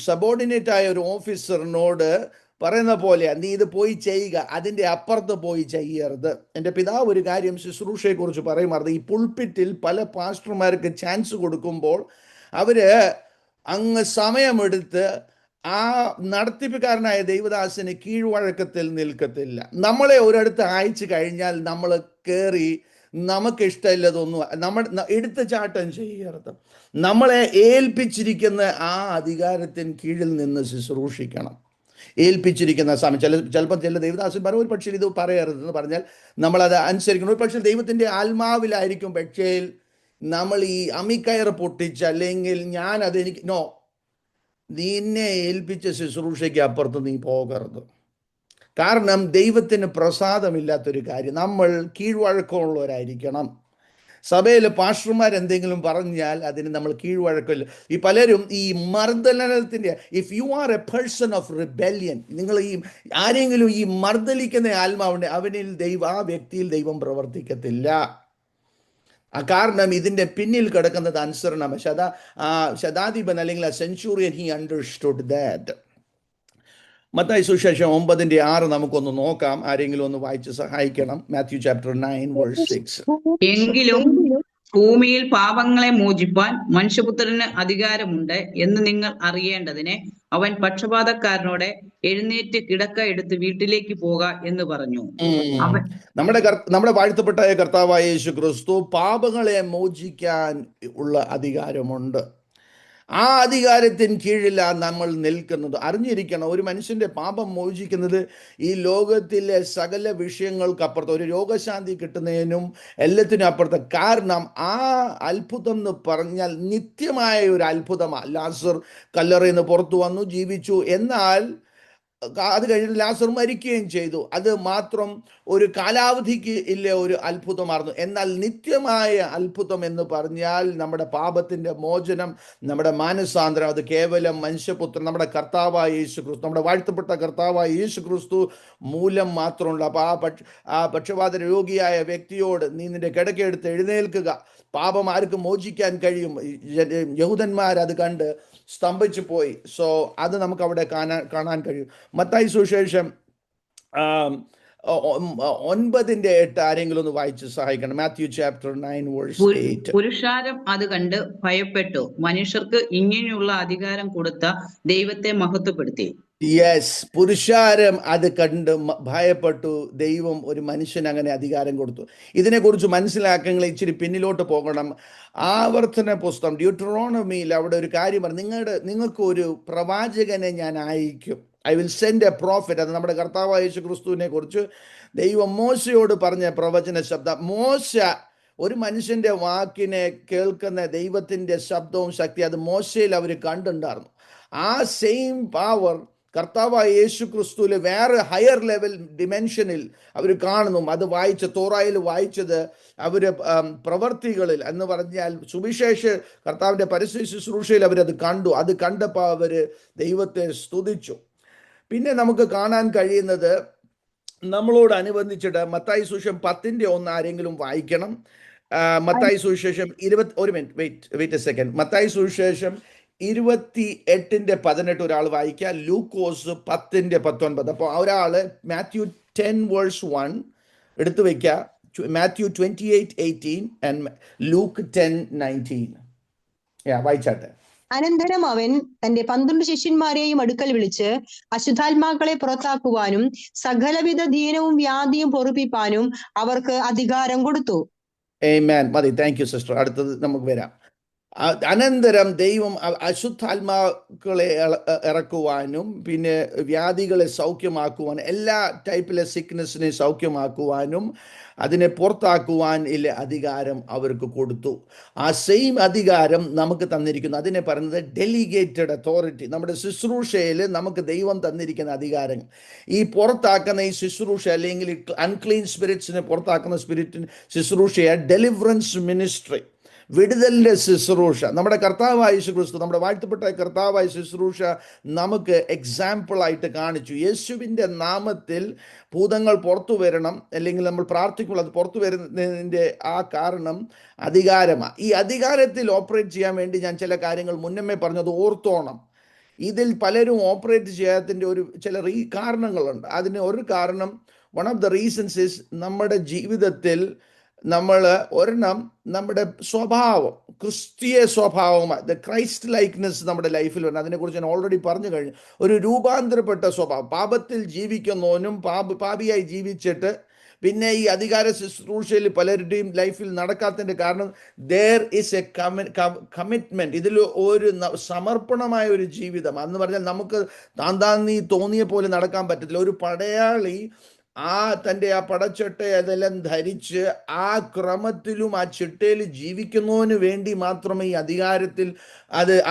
സബോർഡിനേറ്റ് ആയ ഒരു ഓഫീസറിനോട് പറയുന്ന പോലെ, നീ ഇത് പോയി ചെയ്യുക, അതിൻ്റെ അപ്പുറത്ത് പോയി ചെയ്യരുത്. എൻ്റെ പിതാവ് ഒരു കാര്യം ശുശ്രൂഷയെക്കുറിച്ച് പറയുമായിരുന്നു. ഈ പുൾപിറ്റിൽ പല പാസ്റ്റർമാർക്ക് ചാൻസ് കൊടുക്കുമ്പോൾ അവർ അങ്ങ് സമയമെടുത്ത് ആ നടത്തിപ്പുകാരനായ ദൈവദാസന് കീഴ്വഴക്കത്തിൽ നിൽക്കത്തില്ല. നമ്മളെ ഒരിടത്ത് അയച്ചു കഴിഞ്ഞാൽ നമ്മൾ കയറി നമുക്കിഷ്ടമില്ലതൊന്നും നമ്മൾ എടുത്തുചാട്ടം ചെയ്യരുത്. നമ്മളെ ഏൽപ്പിച്ചിരിക്കുന്ന ആ അധികാരത്തിന് കീഴിൽ നിന്ന് ശുശ്രൂഷിക്കണം. ഏൽപ്പിച്ചിരിക്കുന്ന സമയം ചിലപ്പോൾ ചില ദൈവദാസന്മാർ ഒരു പക്ഷേ ഇത് പറയരുതെന്ന് പറഞ്ഞാൽ നമ്മളത് അനുസരിക്കണം. ഒരു പക്ഷേ ദൈവത്തിൻ്റെ ആത്മാവിലായിരിക്കും, പക്ഷേ നമ്മൾ ഈ അമിക്കയർ പൊട്ടിച്ച് അല്ലെങ്കിൽ നിന്നെ ഏൽപ്പിച്ച ശുശ്രൂഷയ്ക്ക് അപ്പുറത്ത് നീ പോകരുത്. കാരണം ദൈവത്തിന് പ്രസാദമില്ലാത്തൊരു കാര്യം. നമ്മൾ കീഴ്വഴക്കമുള്ളവരായിരിക്കണം. സഭയിൽ പാസ്റ്റർമാർ എന്തെങ്കിലും പറഞ്ഞാൽ അതിന് നമ്മൾ കീഴ്വഴക്കമില്ല. ഈ പലരും ഈ മർദ്ദനത്തിൻ്റെ, if you are a person of rebellion, നിങ്ങൾ ഈ ആരെങ്കിലും ഈ മർദ്ദലിക്കുന്ന ആത്മാവുണ്ട്, ആ വ്യക്തിയിൽ ദൈവം പ്രവർത്തിക്കത്തില്ല. കാരണം ഇതിൻ്റെ പിന്നിൽ കിടക്കുന്നത് അനുസരണം. ശതാധിപൻ അല്ലെങ്കിൽ centurion, he understood that. Mathai സുവിശേഷം 9:6 നമുക്കൊന്ന് നോക്കാം. ആരെങ്കിലും ഒന്ന് വായിച്ച് സഹായിക്കണം. Matthew chapter 9:6. എങ്കിലും ഭൂമിയിൽ പാപങ്ങളെ മോചിപ്പാൻ മനുഷ്യപുത്രന് അധികാരമുണ്ട് എന്ന് നിങ്ങൾ അറിയേണ്ടതിന് അവൻ പക്ഷപാതക്കാരനോട് എഴുന്നേറ്റ് കിടക്ക എടുത്ത് വീട്ടിലേക്ക് പോക എന്ന് പറഞ്ഞു. നമ്മുടെ വാഴ്ത്തപ്പെട്ട കർത്താവായ യേശു ക്രിസ്തു പാപങ്ങളെ മോചിക്കാൻ ഉള്ള അധികാരമുണ്ട്. ആ അധികാരത്തിന് കീഴിലാണ് നമ്മൾ നിൽക്കുന്നത്. അറിഞ്ഞിരിക്കണം, ഒരു മനുഷ്യൻ്റെ പാപം മോചിക്കുന്നത് ഈ ലോകത്തിലെ സകല വിഷയങ്ങൾക്കപ്പുറത്ത്, ഒരു രോഗശാന്തി കിട്ടുന്നതിനും എല്ലാത്തിനും അപ്പുറത്ത്. കാരണം ആ അത്ഭുതം എന്ന് പറഞ്ഞാൽ നിത്യമായ ഒരു അത്ഭുതമാണ്. ലാസർ കല്ലറയിൽ നിന്ന് പുറത്തു വന്നു, ജീവിച്ചു. എന്നാൽ അത് കഴിഞ്ഞ് ലാസർ മരിക്കുകയും ചെയ്തു. അത് മാത്രം ഒരു കാലാവധിക്ക് ഇല്ല ഒരു അത്ഭുതമായിരുന്നു. എന്നാൽ നിത്യമായ അത്ഭുതം എന്ന് പറഞ്ഞാൽ നമ്മുടെ പാപത്തിൻ്റെ മോചനം, നമ്മുടെ മാനസാന്തരം, അത് കേവലം മനുഷ്യപുത്രൻ, നമ്മുടെ കർത്താവായ യേശു ക്രിസ്തു, നമ്മുടെ വാഴ്ത്തപ്പെട്ട കർത്താവായ യേശു ക്രിസ്തു മൂലം മാത്രമുള്ള. അപ്പോൾ ആ പക്ഷപാത രോഗിയായ വ്യക്തിയോട് നീ നിന്റെ കിടക്കയെടുത്ത് എഴുന്നേൽക്കുക, പാപം ആർക്ക് മോചിക്കാൻ കഴിയും? യഹൂദന്മാർ അത് കണ്ട് സ്തംഭിച്ചു പോയി. സോ അത് നമുക്ക് അവിടെ കാണാൻ കഴിയും. മത്തായി സുവിശേഷം 9:8 ആരെങ്കിലും ഒന്ന് വായിച്ച് സഹായിക്കണം. Matthew chapter 9:8. പുരുഷാരം അത് കണ്ട് ഭയപ്പെട്ടു, മനുഷ്യർക്ക് ഇങ്ങനെയുള്ള അധികാരം കൊടുത്ത ദൈവത്തെ മഹത്വപ്പെടുത്തി. യെസ്, പുരുഷാരം അത് കണ്ട് ഭയപ്പെട്ടു. ദൈവം ഒരു മനുഷ്യന് അങ്ങനെ അധികാരം കൊടുത്തു. ഇതിനെക്കുറിച്ച് മനസ്സിലാക്കങ്ങൾ ഇച്ചിരി പിന്നിലോട്ട് പോകണം. ആവർത്തന പുസ്തകം ഡ്യൂട്ടറോണമിയിൽ അവിടെ ഒരു കാര്യം പറഞ്ഞു, നിങ്ങൾക്ക് ഒരു പ്രവാചകനെ ഞാൻ അയക്കും. I will send A profit. അത് നമ്മുടെ കർത്താവായ യേശു ക്രിസ്തുവിനെ കുറിച്ച് ദൈവം മോശയോട് പറഞ്ഞ പ്രവചന ശബ്ദം. മോശ ഒരു മനുഷ്യൻ്റെ വാക്കിനെ കേൾക്കുന്ന ദൈവത്തിൻ്റെ ശബ്ദവും ശക്തി അത് മോശയിൽ അവർ കണ്ടിട്ടുണ്ടായിരുന്നു. ആ സെയിം പവർ കർത്താവായ യേശു ക്രിസ്തുവിൽ വേറെ ഹയർ ലെവൽ ഡിമെൻഷനിൽ അവർ കാണുന്നു. അത് വായിച്ച തോറായിൽ വായിച്ചത് അവർ പ്രവർത്തികളിൽ എന്ന് പറഞ്ഞാൽ സുവിശേഷ കർത്താവിൻ്റെ പരസ്യ ശുശ്രൂഷയിൽ അവരത് കണ്ടു. അത് കണ്ടപ്പോൾ അവർ ദൈവത്തെ സ്തുതിച്ചു. പിന്നെ നമുക്ക് കാണാൻ കഴിയുന്നത് നമ്മളോട് അനുബന്ധിച്ചിട്ട് മത്തായി സുവിശേഷം 10:1 ആരെങ്കിലും വായിക്കണം. മത്തായി സുവിശേഷം 20 മത്തായി സുവിശേഷം 28:18 ഒരാൾ വായിക്കുക. ലൂക്കോസ് 10:19. അപ്പോൾ ഒരാൾ മാത്യു 10:1 എടുത്തു വയ്ക്കുക. Matthew 28:18 and Luke 10:19. വായിച്ചാട്ടെ. അനന്തരം അവൻ തന്റെ 12 ശിഷ്യന്മാരെയും അടുക്കൽ വിളിച്ച് അശുദ്ധാത്മാക്കളെ പുറത്താക്കുവാനും സകലവിധ ദീനവും വ്യാധിയും പൊറുപ്പിപ്പാനും അവർക്ക് അധികാരം കൊടുത്തു. ആമേൻ. മതി. Thank you sister. അടുത്തത് നമുക്ക് വരാം. അനന്തരം ദൈവം അശുദ്ധാത്മാക്കളെ ഇറക്കുവാനും പിന്നെ വ്യാധികളെ സൗഖ്യമാക്കുവാനും എല്ലാ ടൈപ്പിലെ സിക്നസിനെ സൗഖ്യമാക്കുവാനും അതിനെ പുറത്താക്കുവാൻ ഇല്ല അധികാരം അവർക്ക് കൊടുത്തു. ആ സെയിം അധികാരം നമുക്ക് തന്നിരിക്കുന്നു. അതിനെ പറയുന്നത് ഡെലിഗേറ്റഡ് അതോറിറ്റി. നമ്മുടെ ശുശ്രൂഷയിൽ നമുക്ക് ദൈവം തന്നിരിക്കുന്ന അധികാരം, ഈ പുറത്താക്കുന്ന ഈ ശുശ്രൂഷ അല്ലെങ്കിൽ അൺക്ലീൻ സ്പിരിറ്റ്സിനെ പുറത്താക്കുന്ന സ്പിരിറ്റിന് ശുശ്രൂഷയെ ഡെലിവറൻസ് മിനിസ്ട്രി, വിടുതലിൻ്റെ ശുശ്രൂഷ. നമ്മുടെ കർത്താവായ യേശു ക്രിസ്തു, നമ്മുടെ വാഴ്ത്തപ്പെട്ട കർത്താവായ ശുശ്രൂഷ നമുക്ക് എക്സാമ്പിളായിട്ട് കാണിച്ചു. യേശുവിൻ്റെ നാമത്തിൽ ഭൂതങ്ങൾ പുറത്തു വരണം, അല്ലെങ്കിൽ നമ്മൾ പ്രാർത്ഥിക്കുമ്പോൾ അത് പുറത്തു വരുന്നതിൻ്റെ ആ കാരണം അധികാരമാണ്. ഈ അധികാരത്തിൽ ഓപ്പറേറ്റ് ചെയ്യാൻ വേണ്ടി ഞാൻ ചില കാര്യങ്ങൾ മുന്നമേ പറഞ്ഞത് ഓർത്തോണം. ഇതിൽ പലരും ഓപ്പറേറ്റ് ചെയ്യാത്തതിൻ്റെ ചില കാരണങ്ങളുണ്ട്. അതിന് ഒരു കാരണം, one of the reasons is നമ്മുടെ ജീവിതത്തിൽ നമ്മൾ നമ്മുടെ സ്വഭാവം, ക്രിസ്തീയ സ്വഭാവമായി ദ ക്രൈസ്റ്റ് ലൈക്നെസ് നമ്മുടെ ലൈഫിൽ വരണം. അതിനെക്കുറിച്ച് ഞാൻ ഓൾറെഡി പറഞ്ഞു കഴിഞ്ഞു. ഒരു രൂപാന്തരപ്പെട്ട സ്വഭാവം, പാപത്തിൽ ജീവിക്കുന്നവനും പാപിയായി ജീവിച്ചിട്ട് പിന്നെ ഈ അധികാര ശുശ്രൂഷയിൽ പലരുടെയും ലൈഫിൽ നടക്കാത്തതിൻ്റെ കാരണം there is a commitment. ഇതിൽ ഒരു സമർപ്പണമായ ഒരു ജീവിതം എന്ന് പറഞ്ഞാൽ നമുക്ക് താന്താന്നി തോന്നിയ പോലെ നടക്കാൻ പറ്റത്തില്ല. ഒരു പടയാളി തൻ്റെ ആ പടച്ചട്ട അതെല്ലാം ധരിച്ച് ആ ക്രമത്തിലും ആ ചിട്ടയിൽ ജീവിക്കുന്നതിന് വേണ്ടി മാത്രമേ ഈ അധികാരത്തിൽ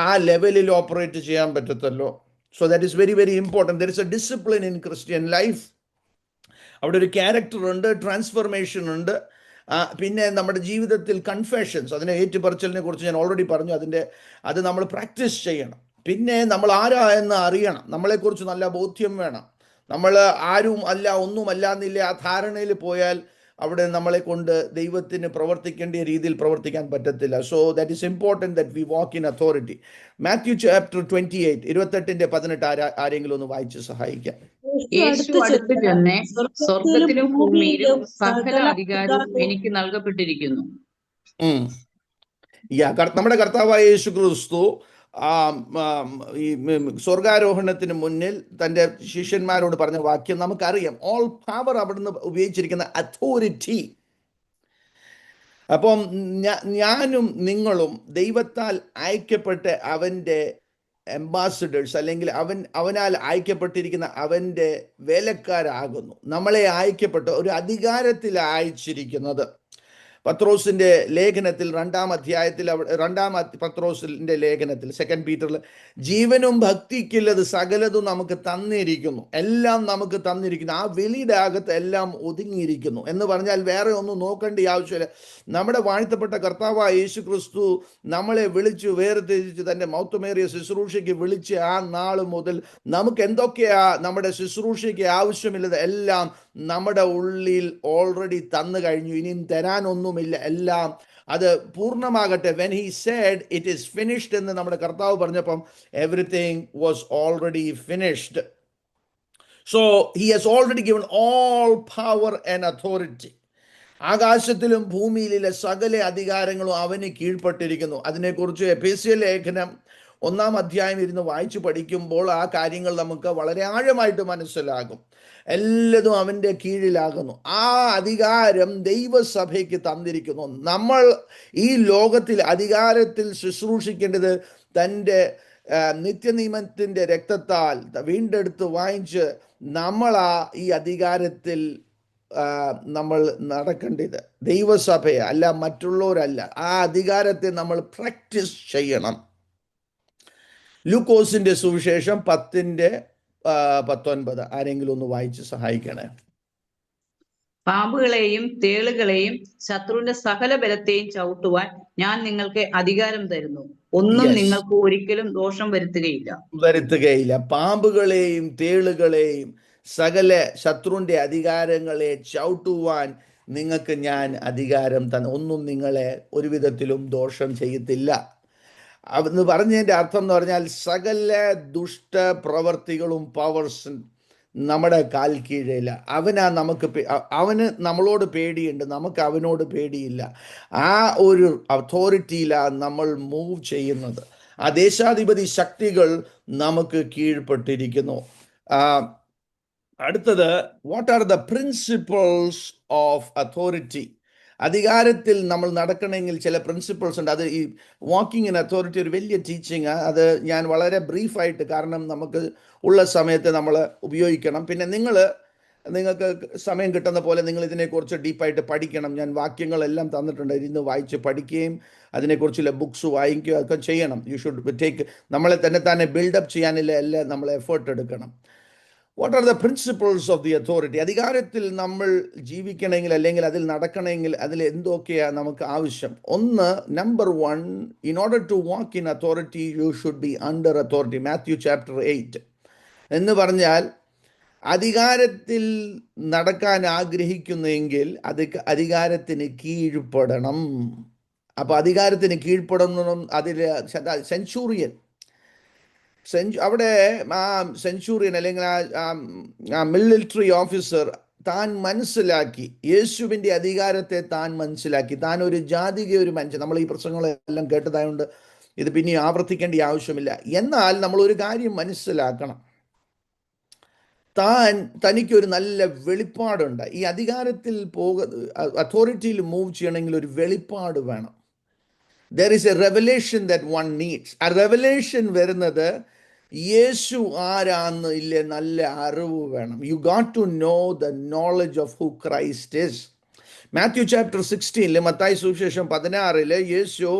ആ ലെവലിൽ ഓപ്പറേറ്റ് ചെയ്യാൻ പറ്റത്തുള്ളൂ. So that is very very important. There is A discipline in Christian life. അവിടെ ഒരു ക്യാരക്ടർ ഉണ്ട്, ട്രാൻസ്ഫർമേഷൻ ഉണ്ട്. പിന്നെ നമ്മുടെ ജീവിതത്തിൽ കൺഫെഷൻസ്, അതിനെ ഏറ്റുപറച്ചിലിനെ കുറിച്ച് ഞാൻ ഓൾറെഡി പറഞ്ഞു. അത് നമ്മൾ പ്രാക്ടീസ് ചെയ്യണം. പിന്നെ നമ്മൾ ആരാ എന്ന് അറിയണം. നമ്മളെക്കുറിച്ച് നല്ല ബോധ്യം വേണം. നമ്മൾ ആരും അല്ല, ഒന്നുമല്ല എന്നില്ല ആ ധാരണയിൽ പോയാൽ അവിടെ നമ്മളെ കൊണ്ട് ദൈവത്തിന് പ്രവർത്തിക്കേണ്ട രീതിയിൽ പ്രവർത്തിക്കാൻ പറ്റത്തില്ല. So that is important that we walk in authority. Matthew chapter 28:18 ആരെങ്കിലും ഒന്ന് വായിച്ച് സഹായിക്കാം. യേശു അടുത്ത് ചെന്ന് സ്വർഗത്തിലും ഭൂമിയിലും സകല അധികാരവും എനിക്ക് നൽകപ്പെട്ടിരിക്കുന്നു. നമ്മുടെ കർത്താവായ യേശു ക്രിസ്തു ഈ സ്വർഗാരോഹണത്തിന് മുന്നിൽ തൻ്റെ ശിഷ്യന്മാരോട് പറഞ്ഞ വാക്യം നമുക്കറിയാം. ഓൾ പവർ അവിടുന്ന് ഉപയോഗിച്ചിരിക്കുന്ന അതോറിറ്റി. അപ്പം ഞാനും നിങ്ങളും ദൈവത്താൽ അയക്കപ്പെട്ട അവൻ്റെ അംബാസഡേഴ്സ്, അല്ലെങ്കിൽ അവനാൽ അയക്കപ്പെട്ടിരിക്കുന്ന അവൻ്റെ വേലക്കാരാകുന്നു. നമ്മളെ അയക്കപ്പെട്ട ഒരു അധികാരത്തിൽ അയച്ചിരിക്കുന്നത്. പത്രോസിന്റെ ലേഖനത്തിൽ 2-ാം അധ്യായത്തിൽ 2-ാം പത്രോസിന്റെ ലേഖനത്തിൽ 2 പീറ്ററിൽ ജീവനും ഭക്തിക്കുള്ളത് സകലതും നമുക്ക് തന്നിരിക്കുന്നു, എല്ലാം നമുക്ക് തന്നിരിക്കുന്നു. ആ വെളിയുടെ അകത്ത് എല്ലാം ഒതുങ്ങിയിരിക്കുന്നു എന്ന് പറഞ്ഞാൽ വേറെ ഒന്നും നോക്കേണ്ട ആവശ്യമില്ല. നമ്മുടെ വാഴ്ത്തപ്പെട്ട കർത്താവായ യേശു ക്രിസ്തു നമ്മളെ വിളിച്ചു വേർതിരിച്ച് തൻ്റെ മൗത്തമേറിയ ശുശ്രൂഷയ്ക്ക് വിളിച്ച് ആ നാൾ മുതൽ നമുക്ക് എന്തൊക്കെയാ നമ്മുടെ ശുശ്രൂഷയ്ക്ക് ആവശ്യമില്ലത് എല്ലാം നമ്മുടെ ഉള്ളിൽ ഓൾറെഡി തന്നു കഴിഞ്ഞു. ഇനിയും തരാനൊന്നുമില്ല, എല്ലാം അത് പൂർണ്ണമാകട്ടെ. When he said it is finished എന്ന് നമ്മുടെ കർത്താവ് പറഞ്ഞപ്പം everything was already finished. So he has already given all power and authority. ആകാശത്തിലും ഭൂമിയിലെ സകല അധികാരങ്ങളും അവന് കീഴ്പ്പെട്ടിരിക്കുന്നു. അതിനെക്കുറിച്ച് എഫേസ്യ ലേഖനം 1-ാം അധ്യായം ഇരുന്ന് വായിച്ചു പഠിക്കുമ്പോൾ ആ കാര്യങ്ങൾ നമുക്ക് വളരെ ആഴമായിട്ട് മനസ്സിലാകും. എല്ലതും അവൻ്റെ കീഴിലാകുന്നു. ആ അധികാരം ദൈവസഭയ്ക്ക് തന്നിരിക്കുന്നു. നമ്മൾ ഈ ലോകത്തിൽ അധികാരത്തിൽ ശുശ്രൂഷിക്കേണ്ടത് തൻ്റെ നിത്യനിയമത്തിൻ്റെ രക്തത്താൽ വീണ്ടെടുത്ത് വാങ്ങിച്ച് ഈ അധികാരത്തിൽ നമ്മൾ നടക്കേണ്ടത് ദൈവസഭയെ അല്ല, മറ്റുള്ളവരല്ല. ആ അധികാരത്തെ നമ്മൾ പ്രാക്ടീസ് ചെയ്യണം. ലൂക്കോസിന്റെ സുവിശേഷം 10 19 ആരെങ്കിലും ഒന്ന് വായിച്ച് സഹായിക്കണേ. പാമ്പുകളെയും തേളുകളെയും ശത്രുവിന്റെ സകല ബലത്തെയും ചവിട്ടുവാൻ ഞാൻ നിങ്ങൾക്ക് അധികാരം തരുന്നു. ഒന്നും യെസ്, നിങ്ങൾക്ക് ഒരിക്കലും ദോഷം വരുത്തുകയില്ല. വരുത്തുകയില്ല. പാമ്പുകളെയും തേളുകളെയും സകല ശത്രുവിന്റെ അധികാരങ്ങളെ ചവിട്ടുവാൻ നിങ്ങൾക്ക് ഞാൻ അധികാരം തന്നു. ഒന്നും നിങ്ങളെ ഒരു വിധത്തിലും ദോഷം ചെയ്യത്തില്ല എന്ന് പറഞ്ഞതിൻ്റെ അർത്ഥം എന്ന് പറഞ്ഞാൽ സകല ദുഷ്ട പ്രവർത്തികളും പവേഴ്സും നമ്മുടെ കാൽ കീഴില്ല. അവന് നമ്മളോട് പേടിയുണ്ട്, നമുക്ക് അവനോട് പേടിയില്ല. ആ ഒരു അതോറിറ്റിയിലാണ് നമ്മൾ മൂവ് ചെയ്യുന്നത്. ആ ദേശാധിപതി ശക്തികൾ നമുക്ക് കീഴ്പ്പെട്ടിരിക്കുന്നു. അടുത്തത്, what are the principles of authority? അധികാരത്തിൽ നമ്മൾ നടക്കണമെങ്കിൽ ചില പ്രിൻസിപ്പിൾസ് ഉണ്ട്. അത് ഈ വാക്കിംഗ് ഇൻ അതോറിറ്റി ഒരു വലിയ ടീച്ചിങ്. അത് ഞാൻ വളരെ ബ്രീഫായിട്ട്, കാരണം നമുക്ക് ഉള്ള സമയത്ത് നമ്മൾ ഉപയോഗിക്കണം. പിന്നെ നിങ്ങൾക്ക് സമയം കിട്ടുന്ന പോലെ നിങ്ങൾ ഇതിനെക്കുറിച്ച് ഡീപ്പായിട്ട് പഠിക്കണം. ഞാൻ വാക്യങ്ങളെല്ലാം തന്നിട്ടുണ്ട്, ഇരുന്ന് വായിച്ച് പഠിക്കുകയും അതിനെക്കുറിച്ചുള്ള ബുക്സ് വായിക്കുകയും ഒക്കെ ചെയ്യണം. യു ഷുഡ് ടേക്ക്, നമ്മളെ തന്നെ ബിൽഡപ്പ് ചെയ്യാനില്ല എല്ലാം നമ്മൾ എഫേർട്ട് എടുക്കണം. What are the principles of the authority? അധികാരത്തിൽ നമ്മൾ ജീവിക്കണമെങ്കിൽ അല്ലെങ്കിൽ അതിൽ നടക്കണമെങ്കിൽ അതിൽ എന്തൊക്കെയാണ് നമുക്ക് ആവശ്യം? ഒന്ന്, number 1, in order to walk in authority you should be under authority. Matthew chapter 8 എന്ന് പറഞ്ഞാൽ അധികാരത്തിൽ നടക്കാൻ ആഗ്രഹിക്കുന്നെങ്കിൽ അത് അധികാരത്തിന് കീഴ്പ്പെടണം. അപ്പോൾ അധികാരത്തിന് കീഴ്പ്പെടണം. അതിൽ അവിടെ ആ സെഞ്ചൂറിയൻ അല്ലെങ്കിൽ ആ മിലിറ്ററി ഓഫീസർ താൻ മനസ്സിലാക്കി, യേശുവിൻ്റെ അധികാരത്തെ താൻ മനസ്സിലാക്കി. താൻ ഒരു ജാതിക ഒരു മനുഷ്യൻ. നമ്മൾ ഈ പ്രസംഗങ്ങളെല്ലാം കേട്ടതായതുകൊണ്ട് ഇത് പിന്നെ ആവർത്തിക്കേണ്ട ആവശ്യമില്ല. എന്നാൽ നമ്മൾ ഒരു കാര്യം മനസ്സിലാക്കണം, തനിക്കൊരു നല്ല വെളിപ്പാടുണ്ട്. ഈ അധികാരത്തിൽ അതോറിറ്റിയിൽ മൂവ് ചെയ്യണമെങ്കിൽ ഒരു വെളിപ്പാട് വേണം. There is a revelation that one needs. ആ റെവലേഷൻ വരുന്നത് യേശു ആരാന്ന് ഇല്ലേ നല്ല അറിവ് വേണം. You got to know the knowledge of who Christ is. Matthew chapter 16 Mathai സുവിശേഷം 16 യേശു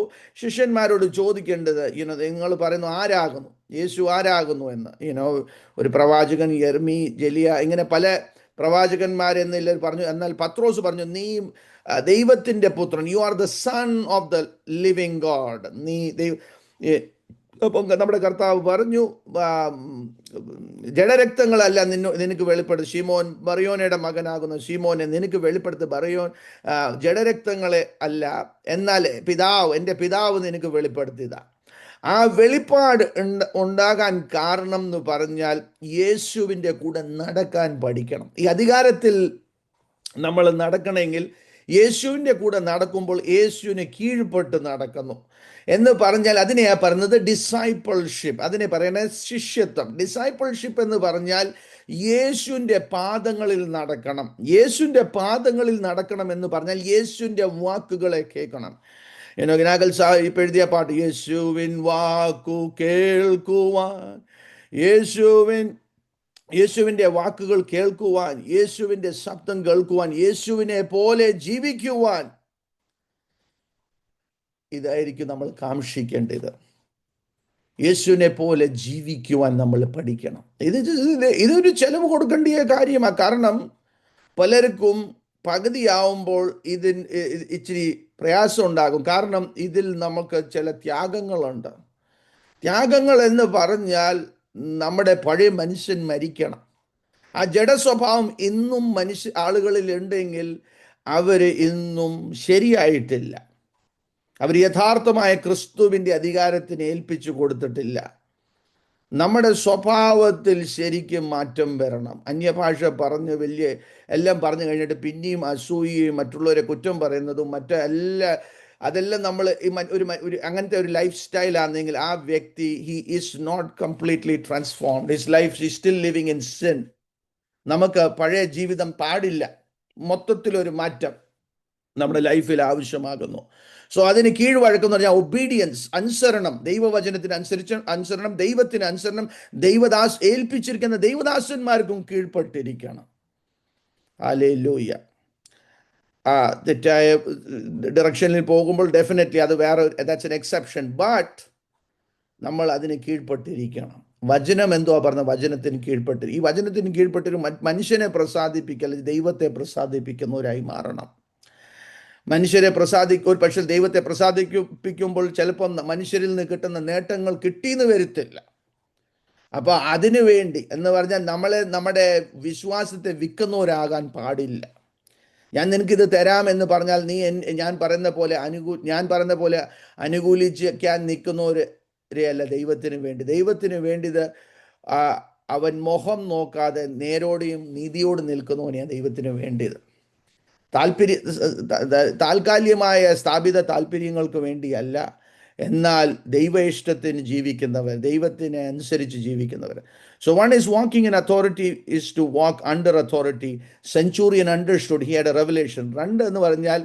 ശിഷ്യന്മാരോട് ചോദിക്കേണ്ടത്, നിങ്ങൾ പറയുന്നു ആരാകുന്നു, യേശു ആരാകുന്നു എന്ന്. ഒരു പ്രവാചകൻ, യെർമി, ജെലിയ, ഇങ്ങനെ പല പ്രവാചകന്മാരെന്നില്ല പറഞ്ഞു. എന്നാൽ പത്രോസ് പറഞ്ഞു, നീ ദൈവത്തിൻ്റെ പുത്രൻ, you are the son of the living God. അപ്പം നമ്മുടെ കർത്താവ് പറഞ്ഞു, ജഡരക്തങ്ങളല്ല നിനക്ക് വെളിപ്പെടുത്തി, ശിമോൻ ബറിയോനയുടെ മകനാകുന്ന ശിമോനെ നിനക്ക് വെളിപ്പെടുത്തി, ബറിയോൻ ജഡരക്തങ്ങളെ അല്ല, എന്നാൽ എൻ്റെ പിതാവ് നിനക്ക് വെളിപ്പെടുത്തിയതാ. ആ വെളിപ്പാട് ഉണ്ടാകാൻ കാരണം എന്ന് പറഞ്ഞാൽ യേശുവിൻ്റെ കൂടെ നടക്കാൻ പഠിക്കണം. ഈ അധികാരത്തിൽ നമ്മൾ നടക്കണമെങ്കിൽ യേശുവിൻ്റെ കൂടെ നടക്കുമ്പോൾ യേശുവിനെ കീഴ്പ്പെട്ട് നടക്കുന്നു എന്ന് പറഞ്ഞാൽ അതിനെയാ പറയുന്നത് ഡിസൈപ്പിൾഷിപ്പ്. അതിനെ പറയുന്നത് ശിഷ്യത്വം. ഡിസൈപ്പിൾഷിപ്പ് എന്ന് പറഞ്ഞാൽ യേശുവിൻ്റെ പാദങ്ങളിൽ നടക്കണം. യേശുവിൻ്റെ പാദങ്ങളിൽ നടക്കണം എന്ന് പറഞ്ഞാൽ യേശുവിൻ്റെ വാക്കുകളെ കേൾക്കണം. ഗിനാഗൽ സാഹിബ് എഴുതിയ പാട്ട്, യേശുവിൻ വാക്കു കേൾക്കുവാൻ, യേശുവിൻ്റെ വാക്കുകൾ കേൾക്കുവാൻ, യേശുവിൻ്റെ ശബ്ദം കേൾക്കുവാൻ, യേശുവിനെ പോലെ ജീവിക്കുവാൻ, ഇതായിരിക്കും നമ്മൾ കാംക്ഷിക്കേണ്ടത്. യേശുവിനെ പോലെ ജീവിക്കുവാൻ നമ്മൾ പഠിക്കണം. ഇതൊരു ചെലവ് കൊടുക്കേണ്ട കാര്യമാണ്. കാരണം പലർക്കും പകുതിയാവുമ്പോൾ ഇച്ചിരി പ്രയാസം ഉണ്ടാകും. കാരണം ഇതിൽ നമുക്ക് ചില ത്യാഗങ്ങളുണ്ട്. ത്യാഗങ്ങൾ എന്ന് പറഞ്ഞാൽ നമ്മുടെ പഴയ മനുഷ്യൻ മരിക്കണം. ആ ജഡസ്വഭാവം ഇന്നും ആളുകളിൽ ഉണ്ടെങ്കിൽ അവർ ഇന്നും ശരിയായിട്ടില്ല. അവർ യഥാർത്ഥമായ ക്രിസ്തുവിൻ്റെ അധികാരത്തിന് ഏൽപ്പിച്ചു കൊടുത്തിട്ടില്ല. നമ്മുടെ സ്വഭാവത്തിൽ ശരിക്കും മാറ്റം വരണം. അന്യഭാഷ പറഞ്ഞ് എല്ലാം പറഞ്ഞു കഴിഞ്ഞിട്ട് പിന്നെയും അസൂയയും മറ്റുള്ളവരെ കുറ്റം പറയുന്നതും അതെല്ലാം നമ്മൾ ഒരു അങ്ങനത്തെ ഒരു ലൈഫ് സ്റ്റൈലാണെങ്കിൽ ആ വ്യക്തി he is not completely transformed. His life is still living in sin. നമുക്ക് പഴയ ജീവിതം പാടില്ല. മൊത്തത്തിലൊരു മാറ്റം നമ്മുടെ ലൈഫിൽ ആവശ്യമാകുന്നു. സോ അതിന് കീഴ്വഴക്കെന്ന് പറഞ്ഞാൽ ഒബീഡിയൻസ്, അനുസരണം, ദൈവവചനത്തിന് അനുസരണം, ദൈവത്തിന് അനുസരണം, ഏൽപ്പിച്ചിരിക്കുന്ന ദൈവദാസന്മാർക്കും കീഴ്പ്പെട്ടിരിക്കണം. ഹല്ലേലൂയ. തെറ്റായ ഡയറക്ഷനിൽ പോകുമ്പോൾ ഡെഫിനറ്റ്ലി അത് വേറെ, ദാറ്റ്സ് എൻ എക്സെപ്ഷൻ. ബട്ട് നമ്മൾ അതിന് കീഴ്പ്പെട്ടിരിക്കണം. വചനം എന്തുവാ പറഞ്ഞ? വചനത്തിന് കീഴ്പ്പെട്ട്. ഈ വചനത്തിന് കീഴ്പ്പെട്ടൊരു മനുഷ്യനെ പ്രസാദിപ്പിക്കൽ, ദൈവത്തെ പ്രസാദിപ്പിക്കുന്നവരായി മാറണം. മനുഷ്യരെ ഒരു പക്ഷേ ദൈവത്തെ പ്രസാദിപ്പിക്കുമ്പോൾ ചിലപ്പോൾ മനുഷ്യരിൽ നിന്ന് കിട്ടുന്ന നേട്ടങ്ങൾ കിട്ടിയെന്ന് വരത്തില്ല. അപ്പോൾ അതിനു വേണ്ടി എന്ന് പറഞ്ഞാൽ നമ്മുടെ വിശ്വാസത്തെ വിൽക്കുന്നവരാകാൻ പാടില്ല. ഞാൻ നിനക്കിത് തരാമെന്ന് പറഞ്ഞാൽ നീ ഞാൻ പറയുന്ന പോലെ അനുകൂലിക്കാൻ നിൽക്കുന്നവരെയല്ല ദൈവത്തിന് വേണ്ടിയത് അവൻ മുഖം നോക്കാതെ നേരോടെയും നീതിയോട് നിൽക്കുന്നവനെയാണ് ദൈവത്തിന് വേണ്ടിയത്. താൽക്കാലികമായ സ്ഥാപിത താല്പര്യങ്ങൾക്ക് വേണ്ടിയല്ല, എന്നാൽ ദൈവ ഇഷ്ടത്തിന് ജീവിക്കുന്നവർ, ദൈവത്തിനെ അനുസരിച്ച് ജീവിക്കുന്നവർ. So one is walking in authority is to walk under authority. Centurion understood, he had a revelation. എന്ന് പറഞ്ഞാൽ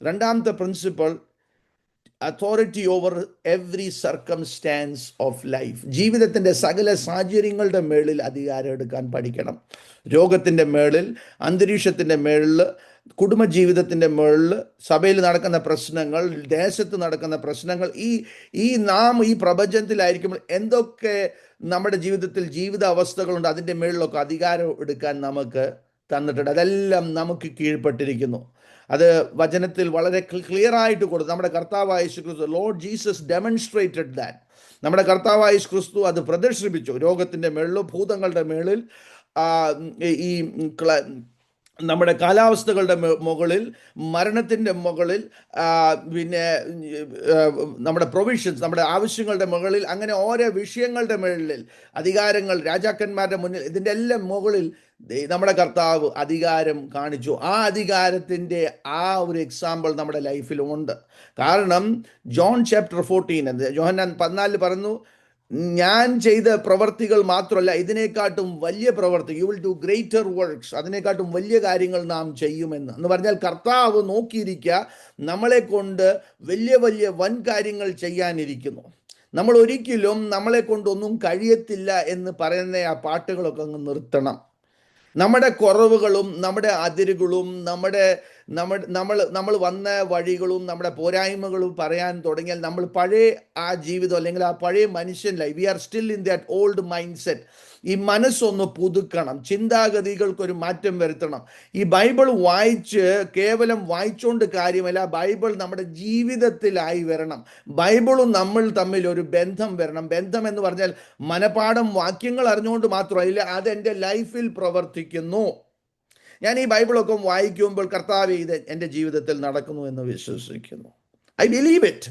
രണ്ടാമത്തെ principle, authority over every circumstances of life. ജീവിതത്തിൻ്റെ സകല സാഹചര്യങ്ങളുടെ മേളിൽ അധികാരം എടുക്കാൻ പഠിക്കണം. രോഗത്തിൻ്റെ മേളിൽ, അന്തരീക്ഷത്തിൻ്റെ മേളിൽ, കുടുംബജീവിതത്തിൻ്റെ മുകളിൽ, സഭയിൽ നടക്കുന്ന പ്രശ്നങ്ങൾ, ദേശത്ത് നടക്കുന്ന പ്രശ്നങ്ങൾ, നാം ഈ പ്രപഞ്ചത്തിലായിരിക്കുമ്പോൾ എന്തൊക്കെ നമ്മുടെ ജീവിതത്തിൽ ജീവിത അവസ്ഥകളുണ്ട്, അതിൻ്റെ മേളിലൊക്കെ അധികാരം എടുക്കാൻ നമുക്ക് തന്നിട്ടുണ്ട്. അതെല്ലാം നമുക്ക് കീഴ്പ്പെട്ടിരിക്കുന്നു. അത് വചനത്തിൽ വളരെ ക്ലിയർ ആയിട്ട് കൊടുത്തു. നമ്മുടെ കർത്താവായ യേശു ക്രിസ്തു, ലോർഡ് ജീസസ് ഡെമോൺസ്ട്രേറ്റഡ് ദാറ്റ്. നമ്മുടെ കർത്താവായ യേശു ക്രിസ്തു അത് പ്രദർശിപ്പിച്ചു. രോഗത്തിൻ്റെ മേളിലും ഭൂതങ്ങളുടെ മേളിൽ, ഈ നമ്മുടെ കാലാവസ്ഥകളുടെ മുകളിൽ, മരണത്തിൻ്റെ മുകളിൽ, പിന്നെ നമ്മുടെ പ്രൊവിഷൻസ്, നമ്മുടെ ആവശ്യങ്ങളുടെ മുകളിൽ, അങ്ങനെ ഓരോ വിഷയങ്ങളുടെ മുകളിൽ അധികാരങ്ങൾ, രാജാക്കന്മാരുടെ മുന്നിൽ, ഇതിൻ്റെ എല്ലാം മുകളിൽ നമ്മുടെ കർത്താവ് അധികാരം കാണിച്ചു. ആ അധികാരത്തിൻ്റെ ഒരു എക്സാമ്പിൾ നമ്മുടെ ലൈഫിലുമുണ്ട്. കാരണം ജോൺ ചാപ്റ്റർ 14, യോഹന്നാൻ 14 പറഞ്ഞു, ഞാൻ ചെയ്ത പ്രവർത്തികൾ മാത്രമല്ല, ഇതിനെക്കാട്ടും വലിയ പ്രവർത്തി, you will do greater works, അതിനെക്കാട്ടും വലിയ കാര്യങ്ങൾ നാം ചെയ്യുമെന്ന് പറഞ്ഞാൽ കർത്താവ് നോക്കിയിരിക്കുക, നമ്മളെ കൊണ്ട് വലിയ വലിയ വൻ കാര്യങ്ങൾ ചെയ്യാനിരിക്കുന്നു. നമ്മൾ ഒരിക്കലും നമ്മളെ കൊണ്ടൊന്നും കഴിയത്തില്ല എന്ന് പറയുന്ന ആ പാട്ടുകളൊക്കെ അങ്ങ് നിർത്തണം. നമ്മുടെ കുറവുകളും നമ്മുടെ അതിരുകളും നമ്മൾ വന്ന വഴികളും നമ്മുടെ പോരായ്മകളും പറയാൻ തുടങ്ങിയാൽ നമ്മൾ പഴയ ആ ജീവിതം, അല്ലെങ്കിൽ ആ പഴയ മനുഷ്യനിലായി, we are still in that old mindset. ഈ മനസ്സൊന്ന് പുതുക്കണം, ചിന്താഗതികൾക്കൊരു മാറ്റം വരുത്തണം. ഈ ബൈബിൾ കേവലം വായിച്ചുകൊണ്ട് കാര്യമല്ല, ബൈബിൾ നമ്മുടെ ജീവിതത്തിലായി വരണം. ബൈബിളും നമ്മൾ തമ്മിൽ ഒരു ബന്ധം വരണം. ബന്ധം എന്ന് പറഞ്ഞാൽ മനപാഠം വാക്യങ്ങൾ അറിഞ്ഞുകൊണ്ട് മാത്രമല്ല, അതെൻ്റെ ലൈഫിൽ പ്രവർത്തിക്കുന്നു. ഞാൻ ഈ ബൈബിളൊക്കെ വായിക്കുമ്പോൾ കർത്താവേ, ഇത് എൻ്റെ ജീവിതത്തിൽ നടക്കുന്നു എന്ന് വിശ്വസിക്കുന്നു. I believe it.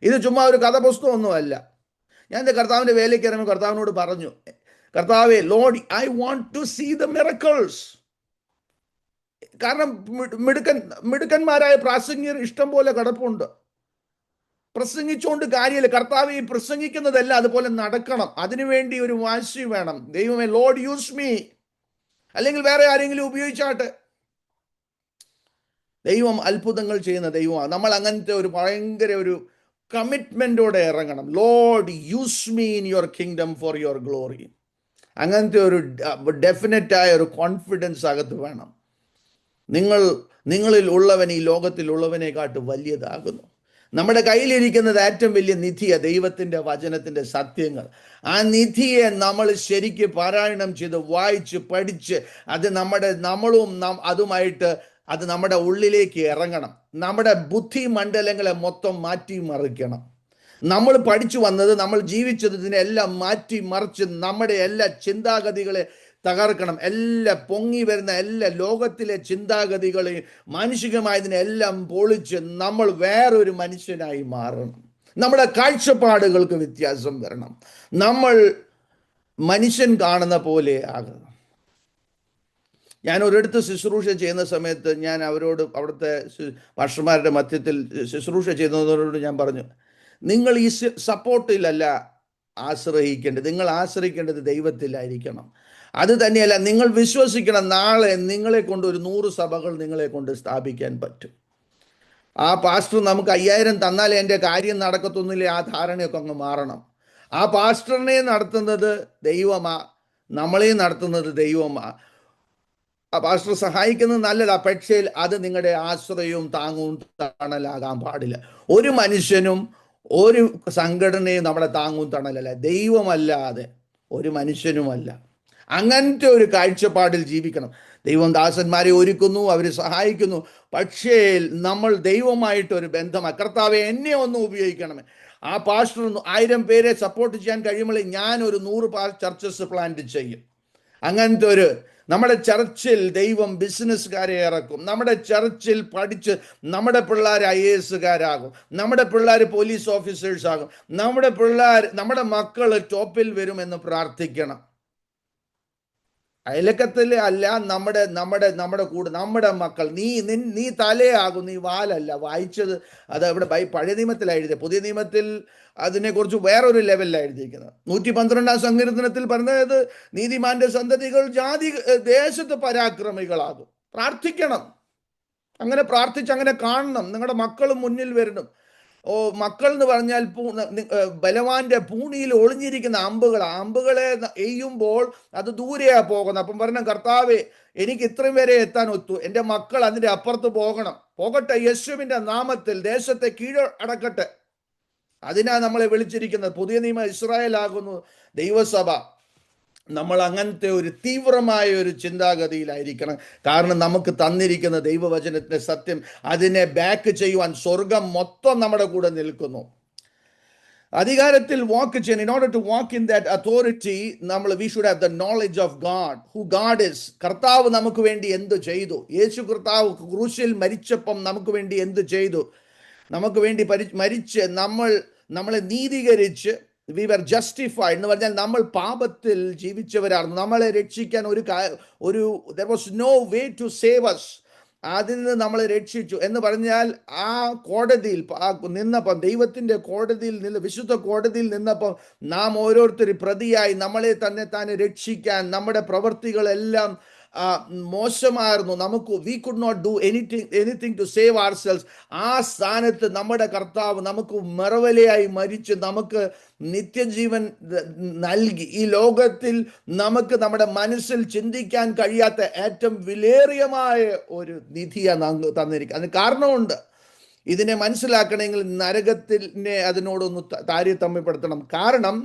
ഇത് ചുമ്മാ ഒരു കഥാപുസ്തകമൊന്നുമല്ല. ഞാൻ എൻ്റെ കർത്താവിൻ്റെ വേലയ്ക്ക് ഇറങ്ങി കർത്താവിനോട് പറഞ്ഞു, കർത്താവേ, lord, I want to see the miracles. കാരണം മിടുക്കന്മാരായ പ്രാസംഗികർ ഇഷ്ടം പോലെ കിടപ്പുണ്ട്. പ്രസംഗിച്ചുകൊണ്ട് കാര്യമില്ല. കർത്താവ് ഈ പ്രസംഗിക്കുന്നതല്ല, അതുപോലെ നടക്കണം. അതിനുവേണ്ടി ഒരു വാശി വേണം. ദൈവമേ, ലോർഡ് യൂസ് മീ, അല്ലെങ്കിൽ വേറെ ആരെങ്കിലും ഉപയോഗിച്ചാട്ടെ. ദൈവം അത്ഭുതങ്ങൾ ചെയ്യുന്ന ദൈവമാണ്. നമ്മൾ അങ്ങനത്തെ ഒരു ഭയങ്കര ഒരു കമ്മിറ്റ്മെൻറ്റോടെ ഇറങ്ങണം. Lord use me in your kingdom for your glory. അങ്ങനത്തെ ഒരു ഡെഫിനറ്റായ ഒരു കോൺഫിഡൻസ് അകത്ത് വേണം. നിങ്ങളിൽ ഉള്ളവൻ ഈ ലോകത്തിലുള്ളവനെക്കാട്ട് വലിയതാകുന്നു. നമ്മുടെ കയ്യിലിരിക്കുന്നത് ഏറ്റവും വലിയ നിധിയ, ദൈവത്തിൻ്റെ വചനത്തിൻ്റെ സത്യങ്ങൾ. ആ നിധിയെ നമ്മൾ ശരിക്ക് പാരായണം ചെയ്ത് വായിച്ച് പഠിച്ച് അതുമായിട്ട് അത് നമ്മുടെ ഉള്ളിലേക്ക് ഇറങ്ങണം. നമ്മുടെ ബുദ്ധി മണ്ഡലങ്ങളെ മൊത്തം മാറ്റി മറിക്കണം. നമ്മൾ പഠിച്ചു വന്നത്, നമ്മൾ ജീവിച്ചതിനെല്ലാം മാറ്റി മറിച്ച് നമ്മുടെ എല്ലാ ചിന്താഗതികളെ തകർക്കണം. പൊങ്ങി വരുന്ന എല്ലാ ലോകത്തിലെ ചിന്താഗതികളെയും മാനുഷികമായതിനെല്ലാം പൊളിച്ച് നമ്മൾ വേറൊരു മനുഷ്യനായി മാറണം. നമ്മുടെ കാഴ്ചപ്പാടുകൾക്ക് വ്യത്യാസം വരണം. നമ്മൾ മനുഷ്യൻ കാണുന്ന പോലെ ആകണം. ഞാൻ ഒരിടത്ത് ശുശ്രൂഷ ചെയ്യുന്ന സമയത്ത് ഞാൻ അവിടുത്തെ പാസ്റ്റർമാരുടെ മധ്യത്തിൽ ശുശ്രൂഷ ചെയ്യുന്നവരോട് ഞാൻ പറഞ്ഞു, നിങ്ങൾ ഈ സപ്പോർട്ടിലല്ല ആശ്രയിക്കേണ്ടത്, നിങ്ങൾ ആശ്രയിക്കേണ്ടത് ദൈവത്തിലായിരിക്കണം. അത് തന്നെയല്ല, നിങ്ങൾ വിശ്വസിക്കണം, നാളെ നിങ്ങളെ കൊണ്ട് ഒരു 100 സഭകൾ നിങ്ങളെ കൊണ്ട് സ്ഥാപിക്കാൻ പറ്റും. ആ പാസ്റ്റർ നമുക്ക് 5000 തന്നാലേ എൻ്റെ കാര്യം നടക്കത്തൊന്നുമില്ല, ആ ധാരണയൊക്കെ അങ്ങ് മാറണം. ആ പാസ്റ്ററിനെ നടത്തുന്നത് ദൈവമാ, നമ്മളെ നടത്തുന്നത് ദൈവമാ. ആ പാസ്റ്റർ സഹായിക്കുന്നത് നല്ലതാ, പക്ഷേ അത് നിങ്ങളുടെ ആശ്രയവും താങ്ങും തണലാകാൻ പാടില്ല. ഒരു മനുഷ്യനും ഒരു സംഘടനയും നമ്മളെ താങ്ങും തണലല്ല, ദൈവമല്ലാതെ ഒരു മനുഷ്യനുമല്ല. അങ്ങനത്തെ ഒരു കാഴ്ചപ്പാടിൽ ജീവിക്കണം. ദൈവം ദാസന്മാരെ ഒരുക്കുന്നു, അവരെ സഹായിക്കുന്നു. പക്ഷേ നമ്മൾ ദൈവമായിട്ടൊരു ബന്ധമാണ്. കർത്താവെ എന്നെ ഒന്ന് ഉപയോഗിക്കണമേ. ആ പാസ്റ്റർ 1000 പേരെ സപ്പോർട്ട് ചെയ്യാൻ കഴിയുമ്പോൾ ഞാൻ ഒരു 100 ചർച്ചസ് പ്ലാന്റ് ചെയ്യും. അങ്ങനത്തെ ഒരു നമ്മുടെ ചർച്ചിൽ ദൈവം ബിസിനസ്സുകാരെ ഇറക്കും. നമ്മുടെ ചർച്ചിൽ പഠിച്ച് നമ്മുടെ പിള്ളേർ IAS-കാരാകും, നമ്മുടെ പിള്ളേർ പോലീസ് ഓഫീസേഴ്സ് ആകും, നമ്മുടെ മക്കൾ ടോപ്പിൽ വരുമെന്ന് പ്രാർത്ഥിക്കണം. അയലക്കത്തിൽ അല്ല, നമ്മുടെ കൂടെ നമ്മുടെ മക്കൾ. നീ തലയാകും, നീ വാലല്ല. വായിച്ചത് അത് ഇവിടെ പഴയ നിയമത്തിലാണ് എഴുതിയത്. പുതിയ നിയമത്തിൽ അതിനെക്കുറിച്ച് വേറൊരു ലെവലിലാണ് എഴുതിയിരിക്കുന്നത്. 112-ാം സങ്കീർത്തനത്തിൽ പറഞ്ഞത് നീതിമാന്റെ സന്തതികൾ ദേശത്ത് പരാക്രമികളാകും. പ്രാർത്ഥിക്കണം, അങ്ങനെ പ്രാർത്ഥിച്ച് അങ്ങനെ കാണണം. നിങ്ങളുടെ മക്കളും മുന്നിൽ വരണം. മക്കൾ എന്ന് പറഞ്ഞാൽ ബലവാന്റെ പൂണിയിൽ ഒളിഞ്ഞിരിക്കുന്ന അമ്പുകളെ എയ്യുമ്പോൾ അത് ദൂരെയാ പോകുന്നത്. അപ്പം പറഞ്ഞ കർത്താവേ, എനിക്ക് ഇത്രയും വരെ എത്താൻ ഒത്തു, എൻ്റെ മക്കൾ അതിൻ്റെ അപ്പുറത്ത് പോകട്ടെ, യേശുവിൻ്റെ നാമത്തിൽ ദേശത്തെ കീഴടക്കട്ടെ. അതിനാ നമ്മളെ വിളിച്ചിരിക്കുന്നത്. പുതിയ നിയമ ഇസ്രായേൽ ആകുന്നു ദൈവസഭ. നമ്മൾ അങ്ങനത്തെ ഒരു തീവ്രമായ ഒരു ചിന്താഗതിയിലായിരിക്കണം. കാരണം നമുക്ക് തന്നിരിക്കുന്ന ദൈവവചനത്തിന്റെ സത്യം, അതിനെ ബാക്ക് ചെയ്യുവാൻ സ്വർഗം മൊത്തം നമ്മുടെ കൂടെ നിൽക്കുന്നു. അധികാരത്തിൽ വാക്ക് ചെയ്യാൻ, in order to walk in that authority, we should have the knowledge of God, who God is. കർത്താവ് നമുക്ക് വേണ്ടി എന്ത് ചെയ്തു? യേശു കർത്താവ് ക്രൂശിൽ മരിച്ചപ്പം നമുക്ക് വേണ്ടി എന്ത് ചെയ്തു? നമുക്ക് വേണ്ടി മരിച്ച് നമ്മളെ നീതീകരിച്ച്, we were justified എന്ന് പറഞ്ഞാൽ നമ്മൾ പാപത്തിൽ ജീവിച്ചവരായിരുന്നു. നമ്മളെ രക്ഷിക്കാൻ there was no way to save us. അതിൽ നിന്ന് നമ്മളെ രക്ഷിച്ചു എന്ന് പറഞ്ഞാൽ ആ കോടതിയിൽ നിന്നപ്പം, ദൈവത്തിൻ്റെ കോടതിയിൽ വിശുദ്ധ കോടതിയിൽ നിന്നപ്പം നാം ഓരോരുത്തർ പ്രതിയായി നമ്മളെ തന്നെ രക്ഷിക്കാൻ, നമ്മുടെ പ്രവൃത്തികളെല്ലാം മോശമായിരുന്നു. we could not do anything to save ourselves. ആ സ്ഥാനത്ത് നമ്മുടെ കർത്താവ് നമുക്ക് മറവലയായി മരിച്ച് നമുക്ക് നിത്യജീവൻ നൽകി. ഈ ലോകത്തിൽ നമുക്ക് നമ്മുടെ മനസ്സിൽ ചിന്തിക്കാൻ കഴിയാത്ത ഏറ്റവും വിലയേറിയമായ ഒരു നിധിയാണ് തന്നിരിക്കുക. അതിന് കാരണമുണ്ട്. ഇതിനെ മനസ്സിലാക്കണമെങ്കിൽ നരകത്തിനെ അതിനോടൊന്ന് താരതമ്യപ്പെടുത്തണം. കാരണം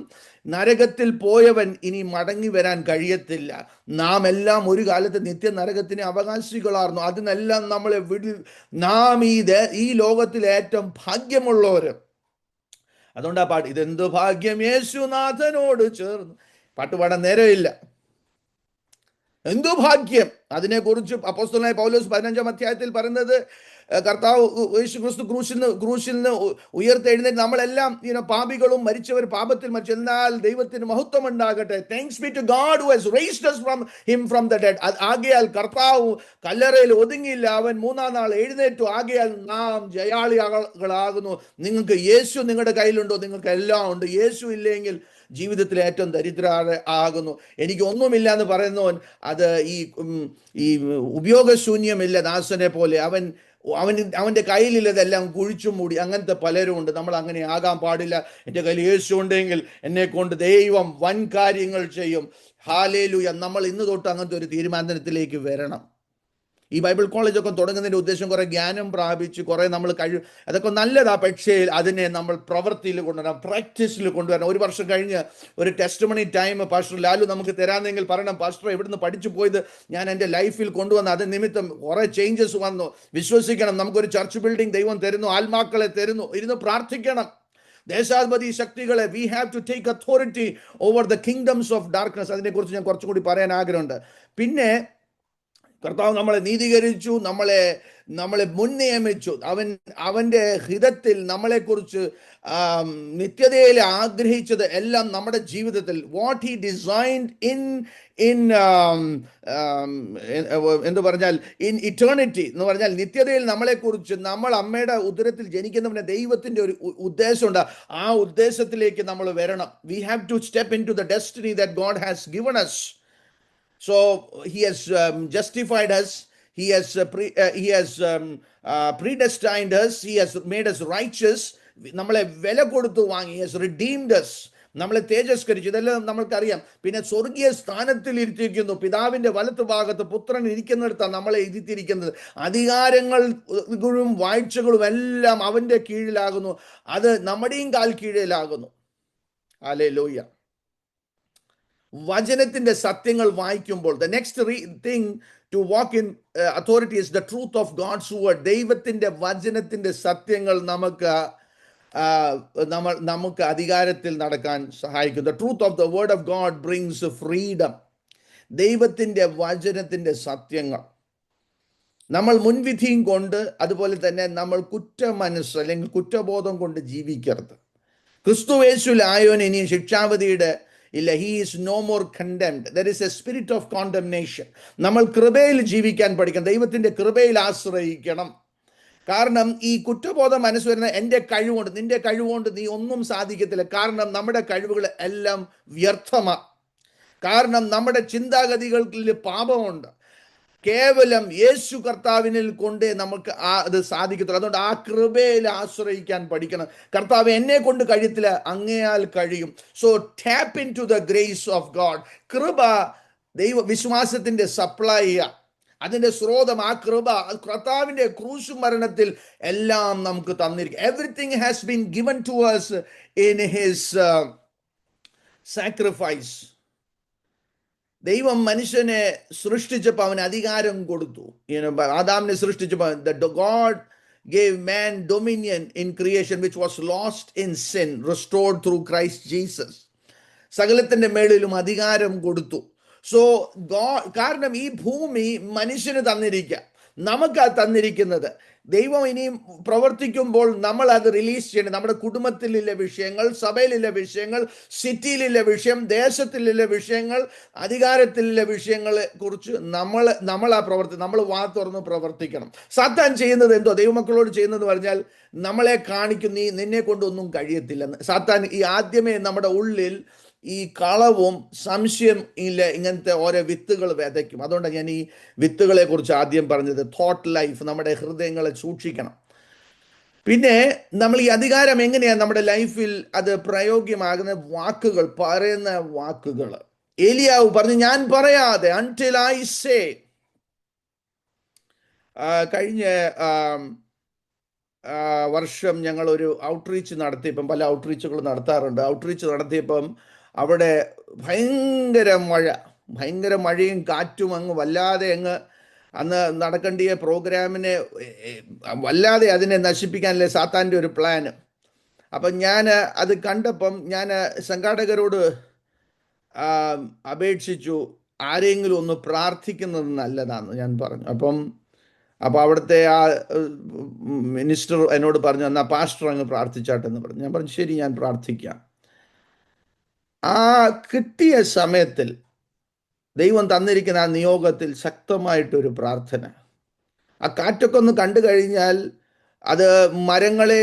നരകത്തിൽ പോയവൻ ഇനി മടങ്ങി വരാൻ കഴിയത്തില്ല. നാം എല്ലാം ഒരു കാലത്ത് നിത്യ നരകത്തിന് അവകാശികളായിരുന്നു. അതിനെല്ലാം നമ്മളെ നാം ഈ ലോകത്തിൽ ഏറ്റവും ഭാഗ്യമുള്ളവര്. അതുകൊണ്ടാ പാട്ട്, ഇതെന്ത് ഭാഗ്യം യേശുനാഥനോട് ചേർന്ന്. പാട്ടുപാടാൻ നേരമില്ല. എന്തു ഭാഗ്യം! അതിനെക്കുറിച്ച് അപ്പോസ്തലനായ പൗലോസ് 15-ാം അധ്യായത്തിൽ പറയുന്നത്, കർത്താവ് യേശുക്രിസ്തു ക്രൂശിൽ നിന്ന് ഉയർത്തെഴുന്നേറ്റ് നമ്മളെല്ലാം പാപികളും മരിച്ചവർ പാപത്തിൽ മരിച്ചു. എന്നാൽ ദൈവത്തിന് മഹത്വം ഉണ്ടാകട്ടെ. Thanks be to God who has raised us from the dead. ആകയാൽ കർത്താവ് കല്ലറയിൽ ഒതുങ്ങിയില്ല, അവൻ 3-ാം നാൾ എഴുന്നേറ്റു. ആകയാൽ നാം ജയാളികളാകുന്നു. നിങ്ങൾക്ക് യേശു നിങ്ങളുടെ കയ്യിലുണ്ടോ? നിങ്ങൾക്ക് എല്ലാം ഉണ്ട്. യേശു ഇല്ലെങ്കിൽ ജീവിതത്തിൽ ഏറ്റവും ദരിദ്ര ആകുന്നു. എനിക്ക് ഒന്നുമില്ല എന്ന് പറയുന്നവൻ അത് ഈ ഉപയോഗശൂന്യമില്ല ദാസനെ പോലെ. അവൻ്റെ കയ്യിലില്ലതെല്ലാം കുഴിച്ചു മൂടി. അങ്ങനത്തെ പലരും ഉണ്ട്. നമ്മൾ അങ്ങനെ ആകാൻ പാടില്ല. എൻ്റെ കയ്യിൽ യേശു ഉണ്ടെങ്കിൽ എന്നെ കൊണ്ട് ദൈവം വൻ കാര്യങ്ങൾ ചെയ്യും. ഹല്ലേലൂയ. നമ്മൾ ഇന്ന് തൊട്ട് അങ്ങനത്തെ ഒരു തീരുമാനത്തിലേക്ക് വരണം. ഈ ബൈബിൾ കോളേജൊക്കെ തുടങ്ങുന്നതിൻ്റെ ഉദ്ദേശം കുറെ ജ്ഞാനം പ്രാപിച്ച് കുറെ നമ്മൾ അതൊക്കെ നല്ലതാ. പക്ഷേ അതിനെ നമ്മൾ പ്രവൃത്തിയിൽ കൊണ്ടുവരണം, പ്രാക്ടീസിൽ കൊണ്ടുവരണം. 1 വർഷം കഴിഞ്ഞ് ഒരു ടെസ്റ്റിമണി ടൈം പാസ്റ്റർ ലാലു നമുക്ക് തരാമെങ്കിൽ പറയണം, പാസ്റ്റർ എവിടുന്ന് പഠിച്ചു പോയത് ഞാൻ എൻ്റെ ലൈഫിൽ കൊണ്ടുവന്നു, അത് നിമിത്തം കുറെ ചേഞ്ചസ് വന്നു. വിശ്വസിക്കണം, നമുക്കൊരു ചർച്ച് ബിൽഡിംഗ് ദൈവം തരുന്നു, ആത്മാക്കളെ തരുന്നു. ഇരുന്ന് പ്രാർത്ഥിക്കണം. ദേശാധിപതി ശക്തികളെ, we have to take authority over the kingdoms of darkness. അതിനെക്കുറിച്ച് ഞാൻ കുറച്ചും കൂടി പറയാൻ ആഗ്രഹമുണ്ട്. പിന്നെ കർത്താവ് നമ്മളെ നീതീകരിച്ചു, നമ്മളെ മുൻനിയമിച്ചു. അവൻ്റെ ഹിതത്തിൽ നമ്മളെക്കുറിച്ച് നിത്യതയിൽ ആഗ്രഹിച്ചത് എല്ലാം നമ്മുടെ ജീവിതത്തിൽ വാട്ട് ഹി ഡിസൈൻഡ് എന്ന് പറഞ്ഞാൽ ഇൻ ഇറ്റേണിറ്റി എന്ന് പറഞ്ഞാൽ നിത്യതയിൽ നമ്മളെക്കുറിച്ച്, നമ്മൾ അമ്മയുടെ ഉദരത്തിൽ ജനിക്കുന്നവന് ദൈവത്തിൻ്റെ ഒരു ഉദ്ദേശമുണ്ട്. ആ ഉദ്ദേശത്തിലേക്ക് നമ്മൾ വരണം. We have to step into the destiny that God has given us. So he has justified us. He has predestined us. He has made us righteous. നമ്മളെ വില കൊടുത്തു വാങ്ങി. He has redeemed us. നമ്മളെ തേജസ്കരിച്ചു. ഇതെല്ലാം നമ്മൾക്കറിയാം. പിന്നെ സ്വർഗീയ സ്ഥാനത്തിൽ ഇരുത്തിയിരിക്കുന്നു. പിതാവിന്റെ വലത്ത് ഭാഗത്ത് പുത്രൻ ഇരിക്കുന്നിടത്താണ് നമ്മളെ ഇരുത്തിയിരിക്കുന്നത്. അധികാരങ്ങളും വാഴ്ചകളും എല്ലാം അവന്റെ കീഴിലാകുന്നു. അത് നമ്മുടെയും കാൽ കീഴിലാകുന്നു. ഹല്ലേലൂയ. വചനത്തിന്റെ സത്യങ്ങൾ വായിക്കുമ്പോൾ the next thing to walk in authority is the truth of God's word. ദൈവത്തിന്റെ വചനത്തിന്റെ സത്യങ്ങൾ നമുക്ക് അധികാരത്തിൽ നടക്കാൻ സഹായിക്കും. The truth of the word of God brings freedom. ദൈവത്തിന്റെ വചനത്തിന്റെ സത്യങ്ങൾ നമ്മൾ മുൻവിധിയും കൊണ്ട്, അതുപോലെ തന്നെ നമ്മൾ കുറ്റമനസ്സ് അല്ലെങ്കിൽ കുറ്റബോധം കൊണ്ട് ജീവിക്കരുത്. ക്രിസ്തുയേശുവിലായോൻ ഇനി ശിക്ഷാവധിയുടെ ഇല്ല. He is no more condemned. There is a spirit of condemnation. നമ്മൾ കൃപയിൽ ജീവിക്കാൻ പഠിക്കണം. ദൈവത്തിന്റെ കൃപയിൽ ആശ്രയിക്കണം. കാരണം ഈ കുറ്റബോധം മനസ്സ് വരുന്ന എൻ്റെ കഴിവുകൊണ്ട്, നിന്റെ കഴിവുകൊണ്ട് നീ ഒന്നും സാധിക്കത്തില്ല. കാരണം നമ്മുടെ കഴിവുകൾ എല്ലാം വ്യർത്ഥമാണ്. കാരണം നമ്മുടെ ചിന്താഗതികളിൽ പാപമുണ്ട്. കേവലം യേശു കർത്താവിനിൽ കൊണ്ടേ നമുക്ക് അത് സാധിക്കത്തുള്ളൂ. അതുകൊണ്ട് ആ കൃപയിൽ ആശ്രയിക്കാൻ പഠിക്കണം. കർത്താവ് എന്നെ കൊണ്ട് കഴിയത്തില്ല, അങ്ങയാൽ കഴിയും. So tap into the grace of God. കൃപ ദൈവ വിശ്വാസത്തിന്റെ സപ്ലൈ, അതിന്റെ സ്രോതം ആ കൃപ. കർത്താവിന്റെ ക്രൂശ് മരണത്തിൽ എല്ലാം നമുക്ക് തന്നിരിക്കും. Everything has been given to us in his sacrifice. ദൈവം മനുഷ്യനെ സൃഷ്ടിച്ചപ്പോൾ അവന് അധികാരം കൊടുത്തു. ആദാമിനെ സൃഷ്ടിച്ചപ്പോൾ God gave man dominion in creation which was lost in sin, restored through Christ Jesus. സകലത്തിന്റെ മേളിലും അധികാരം കൊടുത്തു. സോ കാരണം ഈ ഭൂമി മനുഷ്യന് തന്നിരിക്കുക, നമുക്ക് അത് തന്നിരിക്കുന്നത്. ദൈവം ഇനിയും പ്രവർത്തിക്കുമ്പോൾ നമ്മൾ അത് റിലീസ് ചെയ്യണം. നമ്മുടെ കുടുംബത്തിലുള്ള വിഷയങ്ങൾ, സഭയിലുള്ള വിഷയങ്ങൾ, സിറ്റിയിലുള്ള വിഷയം, ദേശത്തിലുള്ള വിഷയങ്ങൾ, അധികാരത്തിലുള്ള വിഷയങ്ങളെ കുറിച്ച് നമ്മൾ വാ തുറന്ന് പ്രവർത്തിക്കണം. സാത്താൻ ചെയ്യുന്നത് എന്തോ ദൈവമക്കളോട് ചെയ്യുന്നത് പറഞ്ഞാൽ നമ്മളെ കാണിക്കും, നിന്നെ കൊണ്ടൊന്നും കഴിയത്തില്ലെന്ന്. സാത്താൻ ഈ ആദ്യമേ നമ്മുടെ ഉള്ളിൽ ഈ കളവും സംശയം ഇല്ല ഇങ്ങനത്തെ ഓരോ വിത്തുകൾ വിതയ്ക്കും. അതുകൊണ്ടാണ് ഞാൻ ഈ വിത്തുകളെ കുറിച്ച് ആദ്യം പറഞ്ഞത്. തോട്ട് ലൈഫ്, നമ്മുടെ ഹൃദയങ്ങളെ സൂക്ഷിക്കണം. പിന്നെ നമ്മൾ ഈ അധികാരം എങ്ങനെയാണ് നമ്മുടെ ലൈഫിൽ അത് പ്രയോഗ്യമാകുന്ന വാക്കുകൾ, പറയുന്ന വാക്കുകൾ. ഏലിയാവ് പറഞ്ഞു, ഞാൻ പറയാതെ until I say. കഴിഞ്ഞ വർഷം ഞങ്ങൾ ഒരു ഔട്ട്റീച്ച് നടത്തിയപ്പം, പല ഔട്ട്റീച്ചുകൾ നടത്താറുണ്ട്. ഔട്ട്റീച്ച് നടത്തിയപ്പം അവിടെ ഭയങ്കര മഴയും കാറ്റും വല്ലാതെ അന്ന് നടക്കേണ്ടിയ പ്രോഗ്രാമിനെ വല്ലാതെ അതിനെ നശിപ്പിക്കാനല്ലേ സാത്താൻ്റെ ഒരു പ്ലാന്. അപ്പം ഞാൻ അത് കണ്ടപ്പം ഞാൻ സംഘാടകരോട് അപേക്ഷിച്ചു, ആരെങ്കിലും ഒന്ന് പ്രാർത്ഥിക്കുന്നത് നല്ലതാണെന്ന് ഞാൻ പറഞ്ഞു. അപ്പോൾ അവിടുത്തെ ആ മിനിസ്റ്റർ എന്നോട് പറഞ്ഞു, എന്നാൽ പാസ്റ്റർ അങ്ങ് പ്രാർത്ഥിച്ചാട്ടെന്ന് പറഞ്ഞു. ഞാൻ പറഞ്ഞു, ശരി, ഞാൻ പ്രാർത്ഥിക്കാം. ആ കിട്ടിയ സമയത്തിൽ ദൈവം തന്നിരിക്കുന്ന ആ നിയോഗത്തിൽ ശക്തമായിട്ടൊരു പ്രാർത്ഥന. ആ കാറ്റൊക്കെ ഒന്ന് കണ്ടു കഴിഞ്ഞാൽ അത് മരങ്ങളെ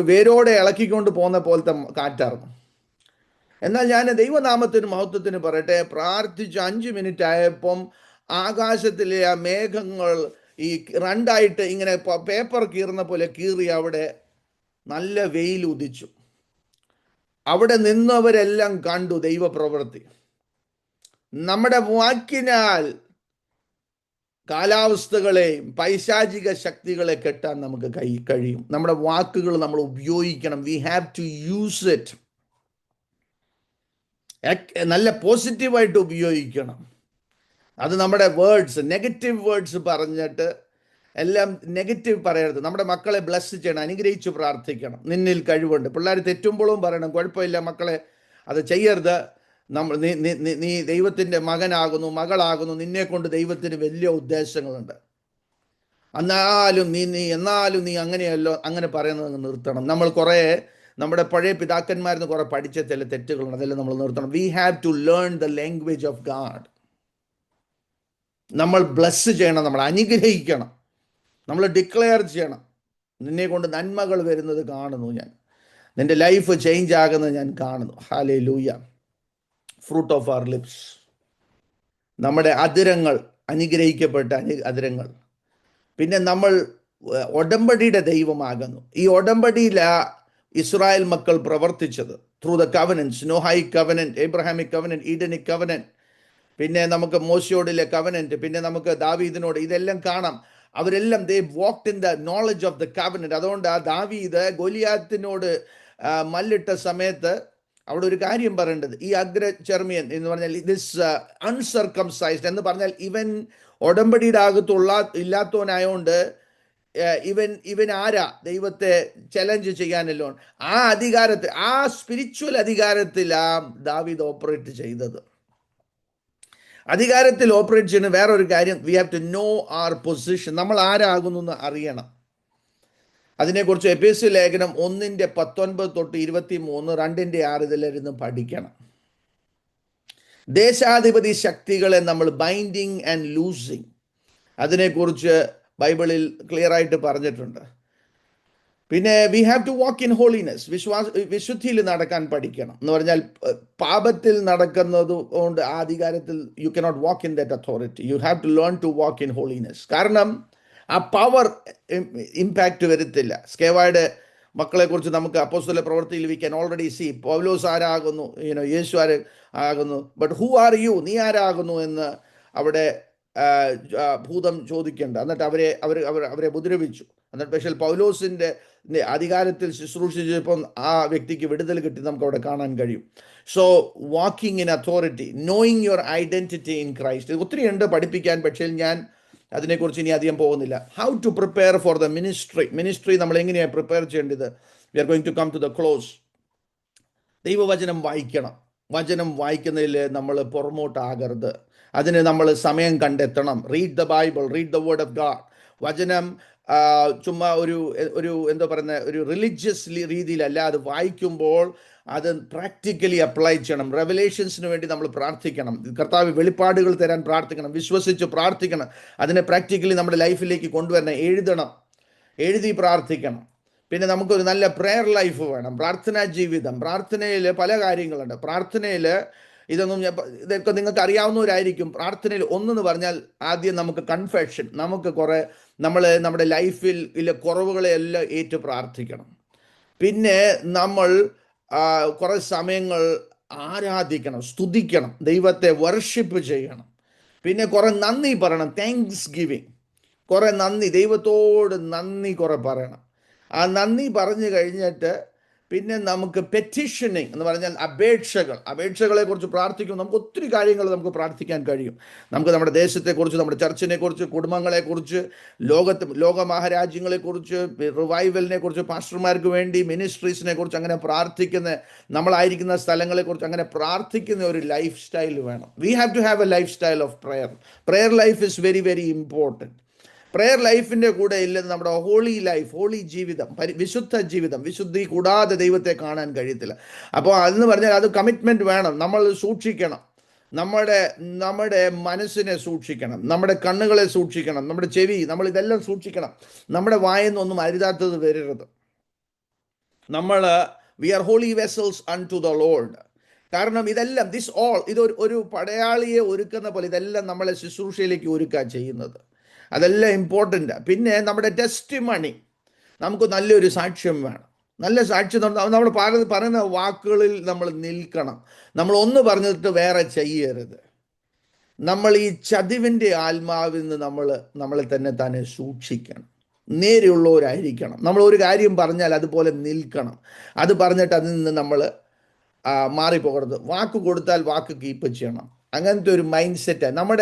വേരോടെ ഇളക്കിക്കൊണ്ട് പോകുന്ന പോലത്തെ കാറ്റായിരുന്നു. എന്നാൽ ഞാൻ ദൈവനാമത്തിന് മഹത്വത്തിന് പറയട്ടെ, പ്രാർത്ഥിച്ച് 5 മിനിറ്റ് ആയപ്പം ആകാശത്തിലെ ആ മേഘങ്ങൾ ഈ രണ്ടായിട്ട് ഇങ്ങനെ പേപ്പർ കീറുന്ന പോലെ കീറി അവിടെ നല്ല വെയിൽ ഉദിച്ചു. അവിടെ നിന്നവരെല്ലാം കണ്ടു ദൈവപ്രവൃത്തി. നമ്മുടെ വാക്കിനാൽ കാലാവസ്ഥകളെയും പൈശാചിക ശക്തികളെ കെട്ടാൻ നമുക്ക് കഴിയും. നമ്മുടെ വാക്കുകൾ നമ്മൾ ഉപയോഗിക്കണം. We have to use it. നല്ല പോസിറ്റീവായിട്ട് ഉപയോഗിക്കണം. അത് നമ്മുടെ വേർഡ്സ്, നെഗറ്റീവ് വേർഡ്സ് പറഞ്ഞിട്ട് എല്ലാം നെഗറ്റീവ് പറയരുത്. നമ്മുടെ മക്കളെ ബ്ലസ് ചെയ്യണം, അനുഗ്രഹിച്ച് പ്രാർത്ഥിക്കണം. നിന്നിൽ കഴിവുണ്ട്. പിള്ളേർ തെറ്റുമ്പോഴും പറയണം, കുഴപ്പമില്ല മക്കളെ, അത് ചെയ്യരുത്. നീ ദൈവത്തിൻ്റെ മകനാകുന്നു, മകളാകുന്നു, നിന്നെ കൊണ്ട് ദൈവത്തിന് വലിയ ഉദ്ദേശങ്ങളുണ്ട്. എന്നാലും നീ അങ്ങനെയല്ലോ, അങ്ങനെ പറയുന്നത് നിർത്തണം. നമ്മൾ കുറേ നമ്മുടെ പഴയ പിതാക്കന്മാരിൽ നിന്ന് കുറേ പഠിച്ച ചില തെറ്റുകളുണ്ട്, അതെല്ലാം നമ്മൾ നിർത്തണം. We have to learn the language of God. നമ്മൾ ബ്ലസ് ചെയ്യണം, നമ്മൾ അനുഗ്രഹിക്കണം, നമ്മൾ ഡിക്ലെയർ ചെയ്യണം. നിന്നെ കൊണ്ട് നന്മകൾ വരുന്നത് കാണുന്നു ഞാൻ, നിന്റെ ലൈഫ് ചേഞ്ച് ആകുന്നത് ഞാൻ കാണുന്നു. Hallelujah. Fruit of our lips, നമ്മുടെ അധരങ്ങൾ, അനുഗ്രഹിക്കപ്പെട്ട അധരങ്ങൾ. പിന്നെ നമ്മൾ ഉടമ്പടിയുടെ ദൈവമാകുന്നു. ഈ ഉടമ്പടിയിൽ ഇസ്രായേൽ മക്കൾ പ്രവർത്തിച്ചത്. Through the covenants, Noahic covenant, Abrahamic covenant, Edenic covenant, പിന്നെ നമുക്ക് മോശയോടിലെ കവനന്റ്, പിന്നെ നമുക്ക് ദാവീദിനോട്, ഇതെല്ലാം കാണാം. അവരെല്ലാം they walked in the knowledge of the covenant. അതുകൊണ്ട് ആ ദാവീദ് ഗോലിയാത്തിനോട് മല്ലിട്ട സമയത്ത് അവിടെ ഒരു കാര്യം പറയേണ്ടത്, ഈ അഗ്രചർമ്മിയൻ എന്ന് പറഞ്ഞാൽ ദിസ് അൺസർക്കംസൈസ്ഡ് എന്ന് പറഞ്ഞാൽ ഇവൻ ഉടമ്പടിയുടെ അകത്തുള്ള ഇല്ലാത്തവനായോണ്ട് ഇവൻ ആരാ ദൈവത്തെ ചലഞ്ച് ചെയ്യാനല്ലോ. ആ അധികാരത്തിൽ, ആ സ്പിരിച്വൽ അധികാരത്തിലാണ് ദാവീദ് ഓപ്പറേറ്റ് ചെയ്തത്. അധികാരത്തിൽ ഓപ്പറേറ്റ് ചെയ്യുന്ന വേറൊരു കാര്യം, we have to know our position. നമ്മൾ ആരാകുന്നു എന്ന് അറിയണം. അതിനെക്കുറിച്ച് എഫേസ്യ ലേഖനം 1:19 തൊട്ട് 23, 2:6 ഇതിലിരുന്ന് പഠിക്കണം. ദേശാധിപതി ശക്തികളെ നമ്മൾ ബൈൻഡിങ് ആൻഡ് ലൂസിങ്, അതിനെക്കുറിച്ച് ബൈബിളിൽ ക്ലിയർ ആയിട്ട് പറഞ്ഞിട്ടുണ്ട്. പിന്നെ we have to walk in holiness, വിശുദ്ധിയിൽ നടക്കാൻ പഠിക്കണം. എന്ന് പറഞ്ഞാൽ പാപത്തിൽ നടക്കുന്നത് കൊണ്ട് ആ അധികാരത്തിൽ you cannot walk in that authority. You have to learn to walk in holiness. കാരണം ആ പവർ ഇമ്പാക്റ്റ് വരത്തില്ല. സ്കേവായുടെ മക്കളെക്കുറിച്ച് നമുക്ക് അപ്പോസ്തല പ്രവൃത്തിയിൽ വി ക്യാൻ ഓൾറെഡി സി, പൗലോസ് ആരാകുന്നു, യേശു ആകുന്നു, ബട്ട് ഹൂ ആർ യു, നീ ആരാകുന്നു എന്ന് അവിടെ ഭൂതം ചോദിക്കേണ്ട. എന്നിട്ട് അവരെ ഉപദ്രവിച്ചു. എന്നിട്ട് പക്ഷേ പൗലോസിൻ്റെ അധികാരത്തിൽ ശുശ്രൂഷിച്ചപ്പോൾ ആ വ്യക്തിക്ക് വിടുതൽ കിട്ടി നമുക്ക് അവിടെ കാണാൻ കഴിയും. So walking in authority, knowing your identity in Christ, ഒത്തിരി ഉണ്ട് പഠിപ്പിക്കാൻ. പക്ഷേ ഞാൻ അതിനെക്കുറിച്ച് ഇനി അധികം പോകുന്നില്ല. How to prepare for the ministry നമ്മൾ എങ്ങനെയാണ് പ്രിപ്പയർ ചെയ്യേണ്ടത്? We are going to come to the close. ദൈവവചനം വായിക്കണം. വചനം വായിക്കുന്നതിൽ നമ്മൾ പുറമോട്ടാകരുത്. അതിന് നമ്മൾ സമയം കണ്ടെത്തണം. Read the Bible, read the word of God. വചനം ചുമ്മാ ഒരു എന്താ പറയുന്ന ഒരു റിലീജിയസ് രീതിയിലല്ല, അത് വായിക്കുമ്പോൾ അത് പ്രാക്ടിക്കലി അപ്ലൈ ചെയ്യണം. റെവലേഷൻസിന് വേണ്ടി നമ്മൾ പ്രാർത്ഥിക്കണം. കർത്താവ് വെളിപ്പാടുകൾ തരാൻ പ്രാർത്ഥിക്കണം, വിശ്വസിച്ച് പ്രാർത്ഥിക്കണം. അതിനെ പ്രാക്ടിക്കലി നമ്മുടെ ലൈഫിലേക്ക് കൊണ്ടുവരണം. എഴുതി പ്രാർത്ഥിക്കണം. പിന്നെ നമുക്കൊരു നല്ല പ്രെയർ ലൈഫ് വേണം, പ്രാർത്ഥനാ ജീവിതം. പ്രാർത്ഥനയിൽ പല കാര്യങ്ങളുണ്ട്. പ്രാർത്ഥനയിൽ ഇതൊക്കെ നിങ്ങൾക്ക് അറിയാവുന്നവരായിരിക്കും. പ്രാർത്ഥനയിൽ ഒന്നെന്ന് പറഞ്ഞാൽ ആദ്യം നമുക്ക് കൺഫെഷൻ, നമുക്ക് കുറേ നമ്മുടെ ലൈഫിൽ കുറവുകളെ എല്ലാം ഏറ്റു പ്രാർത്ഥിക്കണം. പിന്നെ നമ്മൾ കുറേ സമയങ്ങൾ ആരാധിക്കണം, സ്തുതിക്കണം, ദൈവത്തെ വർഷിപ്പ് ചെയ്യണം. പിന്നെ കുറേ നന്ദി പറയണം, താങ്ക്സ് ഗിവിങ്, കുറേ നന്ദി, ദൈവത്തോട് നന്ദി കുറേ പറയണം. ആ നന്ദി പറഞ്ഞു കഴിഞ്ഞിട്ട് പിന്നെ നമുക്ക് പെറ്റീഷനിങ് എന്ന് പറഞ്ഞാൽ അപേക്ഷകളെ കുറിച്ച് പ്രാർത്ഥിക്കും. നമുക്ക് ഒത്തിരി കാര്യങ്ങൾ നമുക്ക് പ്രാർത്ഥിക്കാൻ കഴിയും. നമുക്ക് നമ്മുടെ ദേശത്തെക്കുറിച്ച്, നമ്മുടെ ചർച്ചിനെക്കുറിച്ച്, കുടുംബങ്ങളെക്കുറിച്ച്, ലോക മഹാരാജ്യങ്ങളെക്കുറിച്ച്, റിവൈവലിനെ കുറിച്ച്, പാസ്റ്റർമാർക്ക് വേണ്ടി, മിനിസ്ട്രീസിനെ കുറിച്ച് അങ്ങനെ പ്രാർത്ഥിക്കുന്ന, നമ്മളായിരിക്കുന്ന സ്ഥലങ്ങളെക്കുറിച്ച് അങ്ങനെ പ്രാർത്ഥിക്കുന്ന ഒരു ലൈഫ് സ്റ്റൈൽ വേണം. We have to have a life style of prayer. Prayer life is very very important. Prayer ലൈഫിൻ്റെ കൂടെ ഇല്ലെന്ന് നമ്മുടെ ഹോളി ലൈഫ്, ഹോളി ജീവിതം, വിശുദ്ധ ജീവിതം, വിശുദ്ധി കൂടാതെ ദൈവത്തെ കാണാൻ കഴിയത്തില്ല. അപ്പോൾ അതെന്ന് പറഞ്ഞാൽ അത് കമ്മിറ്റ്മെൻറ്റ് വേണം. നമ്മൾ സൂക്ഷിക്കണം, നമ്മുടെ മനസ്സിനെ സൂക്ഷിക്കണം, നമ്മുടെ കണ്ണുകളെ സൂക്ഷിക്കണം, നമ്മുടെ ചെവി, നമ്മൾ ഇതെല്ലാം സൂക്ഷിക്കണം. നമ്മുടെ വായെന്നൊന്നും അരുതാത്തത് വരരുത്. We are holy vessels unto the lord. കാരണം ഇതെല്ലാം ഇതൊരു പടയാളിയെ ഒരുക്കുന്ന പോലെ ഇതെല്ലാം നമ്മളെ ശുശ്രൂഷയിലേക്ക് ഒരുക്കുക ചെയ്യുന്നത്. അതെല്ലാം ഇമ്പോർട്ടൻ്റാണ്. പിന്നെ നമ്മുടെ ടെസ്റ്റിമണി, നമുക്ക് നല്ലൊരു സാക്ഷ്യം വേണം. നല്ല സാക്ഷ്യം നമ്മൾ പറയുന്ന വാക്കുകളിൽ നമ്മൾ നിൽക്കണം. നമ്മൾ ഒന്ന് പറഞ്ഞിട്ട് വേറെ ചെയ്യരുത്. നമ്മൾ ഈ ചതിവിൻ്റെ ആത്മാവിൽ നിന്ന് നമ്മളെ തന്നെ സൂക്ഷിക്കണം. നേരെയുള്ളവരായിരിക്കണം. നമ്മൾ ഒരു കാര്യം പറഞ്ഞാൽ അതുപോലെ നിൽക്കണം. അത് പറഞ്ഞിട്ട് അതിൽ നിന്ന് നമ്മൾ മാറിപ്പോകരുത്. വാക്ക് കൊടുത്താൽ വാക്ക് കീപ്പ് ചെയ്യണം. അങ്ങനത്തെ ഒരു മൈൻഡ് സെറ്റാണ്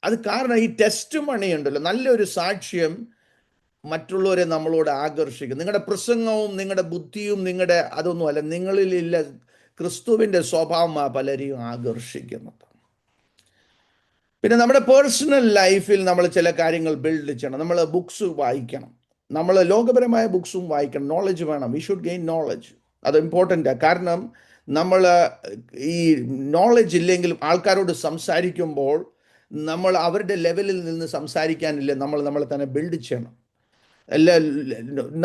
അത്. കാരണം ഈ ടെസ്റ്റ് മണി ഉണ്ടല്ലോ, നല്ലൊരു സാക്ഷ്യം മറ്റുള്ളവരെ നമ്മളോട് ആകർഷിക്കും. നിങ്ങളുടെ പ്രസംഗവും നിങ്ങളുടെ ബുദ്ധിയും അതൊന്നുമല്ല, നിങ്ങളിലില്ല ക്രിസ്തുവിൻ്റെ സ്വഭാവം പലരെയും ആകർഷിക്കുന്നത്. പിന്നെ നമ്മുടെ പേഴ്സണൽ ലൈഫിൽ നമ്മൾ ചില കാര്യങ്ങൾ ബിൽഡ് ചെയ്യണം. നമ്മൾ ബുക്സ് വായിക്കണം, നമ്മൾ ലോകപരമായ ബുക്സും വായിക്കണം. നോളജ് വേണം. We should gain knowledge. അത് ഇമ്പോർട്ടൻ്റാണ്. കാരണം നമ്മൾ ഈ നോളജ് ഇല്ലെങ്കിലും ആൾക്കാരോട് സംസാരിക്കുമ്പോൾ നമ്മൾ അവരുടെ ലെവലിൽ നിന്ന് സംസാരിക്കാനില്ല, നമ്മളെ തന്നെ ബിൽഡ് ചെയ്യണം.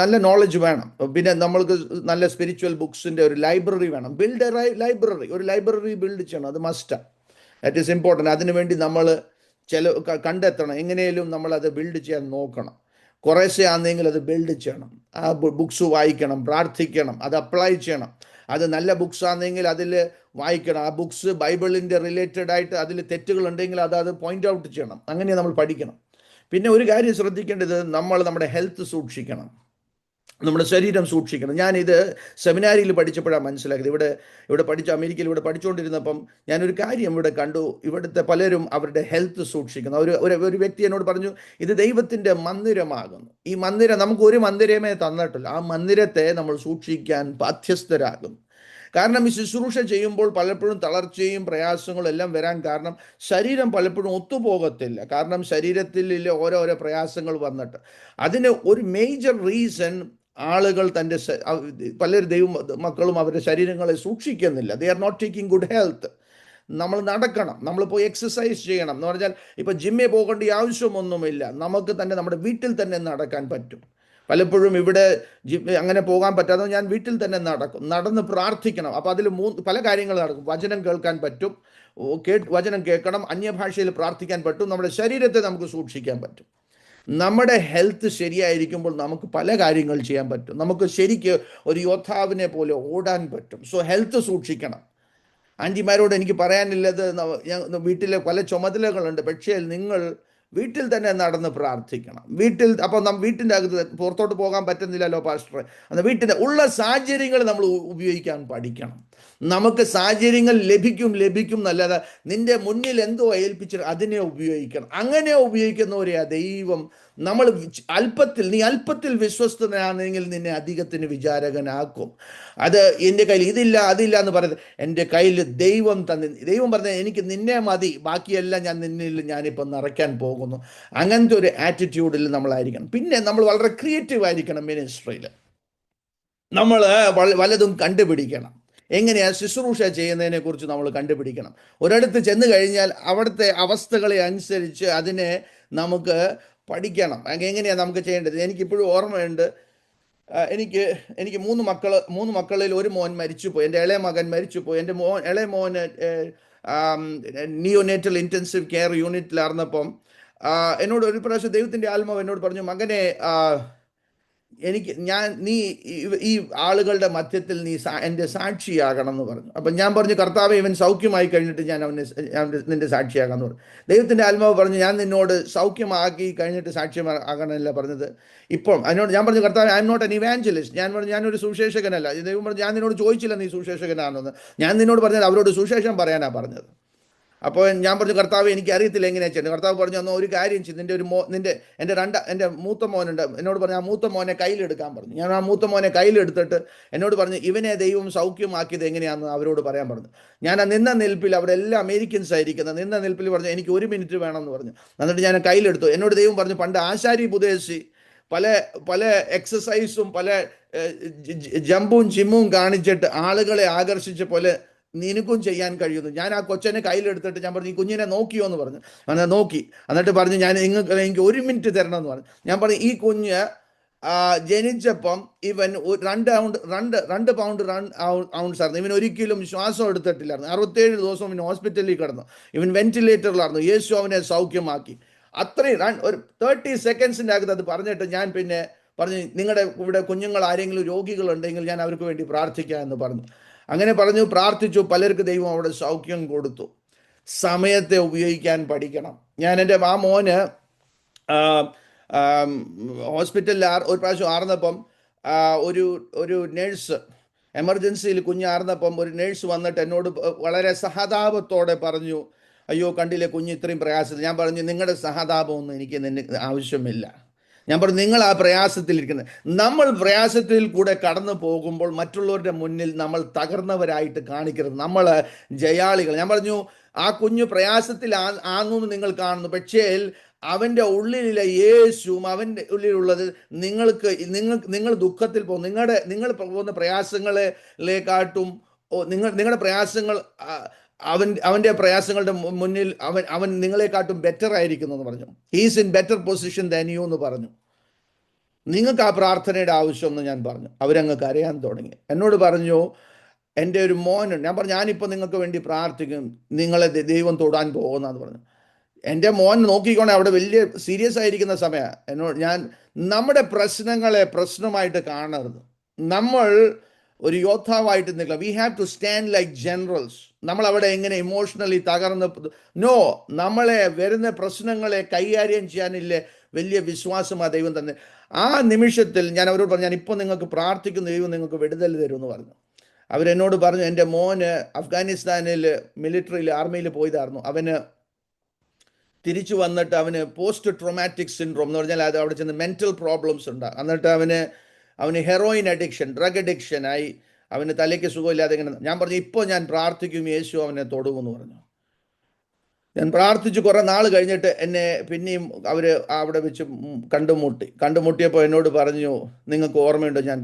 നല്ല നോളജ് വേണം. പിന്നെ നമ്മൾക്ക് നല്ല സ്പിരിച്വൽ ബുക്സിൻ്റെ ഒരു ലൈബ്രറി വേണം. ബിൽഡ് എ ലൈബ്രറി, ഒരു ലൈബ്രറി ബിൽഡ് ചെയ്യണം. അത് മസ്റ്റാണ്. That is important. അതിനുവേണ്ടി നമ്മൾ കണ്ടെത്തണം, എങ്ങനെയും നമ്മളത് ബിൽഡ് ചെയ്യാൻ നോക്കണം. കുറേശ്ശെ ആണെങ്കിൽ അത് ബിൽഡ് ചെയ്യണം. ആ ബുക്സ് വായിക്കണം, പ്രാർത്ഥിക്കണം, അത് അപ്ലൈ ചെയ്യണം. അത് നല്ല ബുക്സ് ആണെങ്കിൽ അതിൽ വായിക്കണം. ആ ബുക്സ് ബൈബിളിൻ്റെ റിലേറ്റഡ് ആയിട്ട് അതിൽ തെറ്റുകൾ ഉണ്ടെങ്കിൽ അത് പോയിന്റ് ഔട്ട് ചെയ്യണം. അങ്ങനെ നമ്മൾ പഠിക്കണം. പിന്നെ ഒരു കാര്യം ശ്രദ്ധിക്കേണ്ടത്, നമ്മൾ നമ്മുടെ ഹെൽത്ത് സൂക്ഷിക്കണം, നമ്മുടെ ശരീരം സൂക്ഷിക്കണം. ഞാനിത് സെമിനാരിയിൽ പഠിച്ചപ്പോഴാണ് മനസ്സിലാക്കിയത്. ഇവിടെ അമേരിക്കയിൽ ഇവിടെ പഠിച്ചുകൊണ്ടിരുന്നപ്പം ഞാനൊരു കാര്യം ഇവിടെ കണ്ടു. ഇവിടുത്തെ പലരും അവരുടെ ഹെൽത്ത് സൂക്ഷിക്കുന്നു. ഒരു വ്യക്തി എന്നോട് പറഞ്ഞു, ഇത് ദൈവത്തിൻ്റെ മന്ദിരമാകുന്നു. ഈ മന്ദിരം നമുക്ക് ഒരു മന്ദിരമേ തന്നിട്ടില്ല. ആ മന്ദിരത്തെ നമ്മൾ സൂക്ഷിക്കാൻ ബാധ്യസ്ഥരാകും. കാരണം ഈ ശുശ്രൂഷ ചെയ്യുമ്പോൾ പലപ്പോഴും തളർച്ചയും പ്രയാസങ്ങളും എല്ലാം വരാൻ കാരണം ശരീരം പലപ്പോഴും ഒത്തുപോകത്തില്ല. കാരണം ശരീരത്തിൽ ഓരോരോ പ്രയാസങ്ങൾ വന്നിട്ട് അതിന് ഒരു മേജർ റീസൺ ആളുകൾ പലരും മക്കളും അവരുടെ ശരീരങ്ങളെ സൂക്ഷിക്കുന്നില്ല. They are not taking good health. നമ്മൾ നടക്കണം, നമ്മളിപ്പോൾ എക്സസൈസ് ചെയ്യണം എന്ന് പറഞ്ഞാൽ ഇപ്പം ജിമ്മിൽ പോകേണ്ട ആവശ്യമൊന്നുമില്ല. നമുക്ക് തന്നെ നമ്മുടെ വീട്ടിൽ തന്നെ നടക്കാൻ പറ്റും. പലപ്പോഴും ഇവിടെ അങ്ങനെ പോകാൻ പറ്റാതെ ഞാൻ വീട്ടിൽ തന്നെ നടന്ന് പ്രാർത്ഥിക്കണം. അപ്പോൾ അതിൽ പല കാര്യങ്ങൾ നടക്കും. വചനം കേൾക്കാൻ പറ്റും, വചനം കേൾക്കണം, അന്യഭാഷയിൽ പ്രാർത്ഥിക്കാൻ പറ്റും, നമ്മുടെ ശരീരത്തെ നമുക്ക് സൂക്ഷിക്കാൻ പറ്റും. നമ്മുടെ ഹെൽത്ത് ശരിയായിരിക്കുമ്പോൾ നമുക്ക് പല കാര്യങ്ങൾ ചെയ്യാൻ പറ്റും. നമുക്ക് ശരിക്ക് ഒരു യോദ്ധാവിനെ പോലെ ഓടാൻ പറ്റും. സോ ഹെൽത്ത് സൂക്ഷിക്കണം. ആൻറ്റിമാരോട് എനിക്ക് പറയാനുള്ളത്, വീട്ടിലെ പല ചുമതലകളുണ്ട്, പക്ഷേ നിങ്ങൾ വീട്ടിൽ തന്നെ നടന്ന് പ്രാർത്ഥിക്കണം. അപ്പോൾ വീട്ടിൻ്റെ അകത്ത് പുറത്തോട്ട് പോകാൻ പറ്റുന്നില്ലല്ലോ പാസ്റ്ററെ, അന്ന് വീട്ടിൻ്റെ ഉള്ള സാഹചര്യങ്ങൾ നമ്മൾ ഉപയോഗിക്കാൻ പഠിക്കണം. നമുക്ക് സാഹചര്യങ്ങൾ ലഭിക്കും നല്ലത്. നിന്റെ മുന്നിൽ എന്തോ ഏൽപ്പിച്ചിട്ട് അതിനെ ഉപയോഗിക്കണം. അങ്ങനെ ഉപയോഗിക്കുന്നവരെയാ ദൈവം. നീ അല്പത്തിൽ വിശ്വസ്തനാണെങ്കിൽ നിന്നെ അധികത്തിന് വിചാരകനാക്കും. അത് എൻ്റെ കയ്യിൽ ഇതില്ല അതില്ല എന്ന് പറയുന്നത്, എൻ്റെ കയ്യിൽ ദൈവം പറഞ്ഞ എനിക്ക് നിന്നെ മതി, ബാക്കിയെല്ലാം ഞാനിപ്പോൾ നിറയ്ക്കാൻ പോകുന്നു. അങ്ങനത്തെ ഒരു ആറ്റിറ്റ്യൂഡിൽ നമ്മളായിരിക്കണം. പിന്നെ നമ്മൾ വളരെ ക്രിയേറ്റീവ് ആയിരിക്കണം. മിനിസ്ട്രിയിൽ നമ്മൾ വല്ലതും കണ്ടുപിടിക്കണം. എങ്ങനെയാണ് ശുശ്രൂഷ ചെയ്യുന്നതിനെ കുറിച്ച് നമ്മൾ കണ്ടുപിടിക്കണം. ഒരിടത്ത് ചെന്ന് കഴിഞ്ഞാൽ അവിടുത്തെ അവസ്ഥകളെ അനുസരിച്ച് അതിനെ നമുക്ക് പഠിക്കണം. എങ്ങനെയാണ് നമുക്ക് ചെയ്യേണ്ടത്. എനിക്കിപ്പോഴും ഓർമ്മയുണ്ട്, എനിക്ക് മൂന്ന് മക്കളിൽ ഒരു മോൻ മരിച്ചുപോയി. എൻ്റെ ഇളയ മകൻ മരിച്ചുപോയി. എൻ്റെ ഇളയ മോന് നിയോനേറ്റൽ ഇൻറ്റൻസീവ് കെയർ യൂണിറ്റിലായിരുന്നപ്പം എന്നോട് ഒരു പ്രാവശ്യം ദൈവത്തിൻ്റെ ആത്മാവ് എന്നോട് പറഞ്ഞു, മകനെ, നീ ഈ ആളുകളുടെ മധ്യത്തിൽ നീ എൻ്റെ സാക്ഷിയാകണം എന്ന് പറഞ്ഞു. അപ്പം ഞാൻ പറഞ്ഞു, കർത്താവേ, ഇവൻ സൗഖ്യമായി കഴിഞ്ഞിട്ട് ഞാൻ നിന്റെ സാക്ഷിയാകാമെന്ന് പറഞ്ഞു. ദൈവത്തിൻ്റെ ആത്മാവ് പറഞ്ഞു, ഞാൻ നിന്നോട് സൗഖ്യമാക്കി കഴിഞ്ഞിട്ട് സാക്ഷ്യമാകണമല്ല പറഞ്ഞത്. ഇപ്പം ഞാൻ പറഞ്ഞു, കർത്താവേ, I am not an evangelist. ഞാൻ പറഞ്ഞു, ഞാനൊരു സുശേഷകനല്ല. ദൈവം പറഞ്ഞു, ഞാൻ നിന്നോട് ചോദിച്ചില്ല നീ സുശേഷകനാണെന്ന്. ഞാൻ നിന്നോട് പറഞ്ഞത് അവരോട് സുശേഷം പറയാനാണ് പറഞ്ഞത്. അപ്പോൾ ഞാൻ പറഞ്ഞു, കർത്താവ്, എനിക്ക് അറിയത്തില്ല എങ്ങനെയാ ചെയ്യുന്നത്. കർത്താവ് പറഞ്ഞു, എന്നാൽ ഒരു കാര്യം ചെയ്ത് എൻ്റെ മൂത്ത മോനുണ്ട്, എന്നോട് പറഞ്ഞു ആ മൂത്ത മോനെ കയ്യിലെടുക്കാൻ പറഞ്ഞു. ഞാൻ ആ മൂത്ത മോനെ കയ്യിലെടുത്തിട്ട് എന്നോട് പറഞ്ഞു, ഇവനെ ദൈവം സൗഖ്യമാക്കിയത് എങ്ങനെയാണെന്ന് അവരോട് പറയാൻ പറഞ്ഞു. ഞാൻ ആ നിന്ന നിൽപ്പിൽ, അവിടെ എല്ലാം അമേരിക്കൻസ് ആയിരിക്കുന്നത്, നിന്ന നിൽപ്പിൽ പറഞ്ഞു, എനിക്ക് 1 മിനിറ്റ് വേണമെന്ന് പറഞ്ഞു. എന്നിട്ട് ഞാൻ കയ്യിലെടുത്തു. എന്നോട് ദൈവം പറഞ്ഞു, പണ്ട് ആശാരി ഉപദേശി പല എക്സസൈസും പല ജമ്പും ജിമ്മും കാണിച്ചിട്ട് ആളുകളെ ആകർഷിച്ച പോലെ നിനക്കും ചെയ്യാൻ കഴിയുന്നു. ഞാൻ ആ കൊച്ചനെ കയ്യിലെടുത്തിട്ട് ഞാൻ പറഞ്ഞു, ഈ കുഞ്ഞിനെ നോക്കിയോ എന്ന് പറഞ്ഞു. അങ്ങനെ നോക്കി. എന്നിട്ട് പറഞ്ഞു, എനിക്ക് 1 മിനിറ്റ് തരണം എന്ന് പറഞ്ഞു. ഞാൻ പറഞ്ഞു, ഈ കുഞ്ഞ് ജനിച്ചപ്പം ഇവൻ 2 പൗണ്ട് ഔൺസ് ആയിരുന്നു. ഇവൻ ഒരിക്കലും ശ്വാസം എടുത്തിട്ടില്ലായിരുന്നു. 67 ദിവസം ഇവൻ ഹോസ്പിറ്റലിൽ കിടന്നു. ഇവൻ വെന്റിലേറ്ററിലായിരുന്നു. യേശു അവനെ സൗഖ്യമാക്കി. അത്രയും ഒരു 30 സെക്കൻഡ്സിൻ്റെ അകത്ത് അത് പറഞ്ഞിട്ട് ഞാൻ പിന്നെ പറഞ്ഞു, നിങ്ങളുടെ ഇവിടെ കുഞ്ഞുങ്ങൾ ആരെങ്കിലും രോഗികളുണ്ടെങ്കിൽ ഞാൻ അവർക്ക് വേണ്ടി പ്രാർത്ഥിക്കാം എന്ന് പറഞ്ഞു. അങ്ങനെ പറഞ്ഞു, പ്രാർത്ഥിച്ചു. പലർക്ക് ദൈവം അവിടെ സൗഖ്യം കൊടുത്തു. സമയത്തെ ഉപയോഗിക്കാൻ പഠിക്കണം. ഞാൻ എൻ്റെ ആ മോന് ഹോസ്പിറ്റലിൽ ഒരു പ്രാവശ്യം ആർന്നപ്പം ഒരു നേഴ്സ്, എമർജൻസിയിൽ കുഞ്ഞാർന്നപ്പം ഒരു നേഴ്സ് വന്നിട്ട് എന്നോട് വളരെ സഹതാപത്തോടെ പറഞ്ഞു, അയ്യോ കണ്ടില്ലേ കുഞ്ഞ് ഇത്രയും പ്രയാസത്തിൽ. ഞാൻ പറഞ്ഞു, നിങ്ങളുടെ സഹതാപമൊന്നും എനിക്ക് ആവശ്യമില്ല. ഞാൻ പറഞ്ഞു, നിങ്ങൾ ആ പ്രയാസത്തിലിരിക്കുന്നത്, നമ്മൾ പ്രയാസത്തിൽ കൂടെ കടന്നു പോകുമ്പോൾ മറ്റുള്ളവരുടെ മുന്നിൽ നമ്മൾ തകർന്നവരായിട്ട് കാണിക്കരുത്, നമ്മൾ ജയാളികൾ. ഞാൻ പറഞ്ഞു, ആ കുഞ്ഞു പ്രയാസത്തിൽ ആണെന്ന് നിങ്ങൾ കാണുന്നു, പക്ഷേ അവൻ്റെ ഉള്ളിലെ യേശുവും അവൻ്റെ ഉള്ളിലുള്ളത് നിങ്ങൾ ദുഃഖത്തിൽ പോകും. നിങ്ങൾ പോകുന്ന പ്രയാസങ്ങളെക്കാട്ടും നിങ്ങളുടെ പ്രയാസങ്ങൾ അവൻ്റെ പ്രയാസങ്ങളുടെ മുന്നിൽ അവൻ നിങ്ങളെക്കാട്ടും ബെറ്റർ ആയിരിക്കുന്നു എന്ന് പറഞ്ഞു. He's in better position than you എന്ന് പറഞ്ഞു. നിങ്ങൾക്ക് ആ പ്രാർത്ഥനയുടെ ആവശ്യമെന്ന് ഞാൻ പറഞ്ഞു. അവരങ്ങ് കരയാൻ തുടങ്ങി. എന്നോട് പറഞ്ഞു, എൻ്റെ ഒരു മോനുണ്ട്. ഞാൻ പറഞ്ഞു, ഞാനിപ്പോൾ നിങ്ങൾക്ക് വേണ്ടി പ്രാർത്ഥിക്കും, നിങ്ങളെ ദൈവം തൊടാൻ പോകുന്നതെന്ന് പറഞ്ഞു. എൻ്റെ മോൻ നോക്കിക്കോണേ, അവിടെ വലിയ സീരിയസ് ആയിരിക്കുന്ന സമയമാണ്. എന്നോട് നമ്മുടെ പ്രശ്നങ്ങളെ പ്രശ്നമായിട്ട് കാണരുത്. നമ്മൾ ഒരു യോദ്ധാവായിട്ട് നിൽക്കണം. We have to stand like generals. നമ്മൾ അവിടെ എങ്ങനെ ഇമോഷണലി തകർന്ന് നോ, നമ്മളെ വരുന്ന പ്രശ്നങ്ങളെ കൈകാര്യം ചെയ്യാനില്ലേ വലിയ വിശ്വാസം ആ ദൈവം തന്നെ. ആ നിമിഷത്തിൽ ഞാൻ അവരോട് പറഞ്ഞു, ഞാൻ ഇപ്പോൾ നിങ്ങൾക്ക് പ്രാർത്ഥിക്കുന്ന ദൈവം നിങ്ങൾക്ക് വിടുതൽ തരുമെന്ന് പറഞ്ഞു. അവരെന്നോട് പറഞ്ഞു, എൻ്റെ മോന് അഫ്ഗാനിസ്ഥാനിൽ മിലിറ്ററിയിൽ ആർമിയിൽ പോയതായിരുന്നു. അവന് തിരിച്ചു വന്നിട്ട് അവന് പോസ്റ്റ് ട്രോമാറ്റിക് സിൻഡ്രോം എന്ന് പറഞ്ഞാൽ അത് അവിടെ ചെന്ന് മെൻ്റൽ പ്രോബ്ലംസ് ഉണ്ട്. എന്നിട്ട് അവന് ഹെറോയിൻ അഡിക്ഷൻ, ഡ്രഗ് അഡിക്ഷൻ ആയി. അവന് തലയ്ക്ക് സുഖമില്ലാതെ ഇങ്ങനെ. ഞാൻ പറഞ്ഞു, ഇപ്പോൾ ഞാൻ പ്രാർത്ഥിക്കും, യേശു അവനെ തൊടുമെന്ന് പറഞ്ഞു. ഞാൻ പ്രാർത്ഥിച്ചു. കുറേ നാൾ കഴിഞ്ഞിട്ട് എന്നെ പിന്നെയും അവർ അവിടെ വെച്ച് കണ്ടുമുട്ടിയപ്പോൾ എന്നോട് പറഞ്ഞു, നിങ്ങൾക്ക് ഓർമ്മയുണ്ടോ ഞാൻ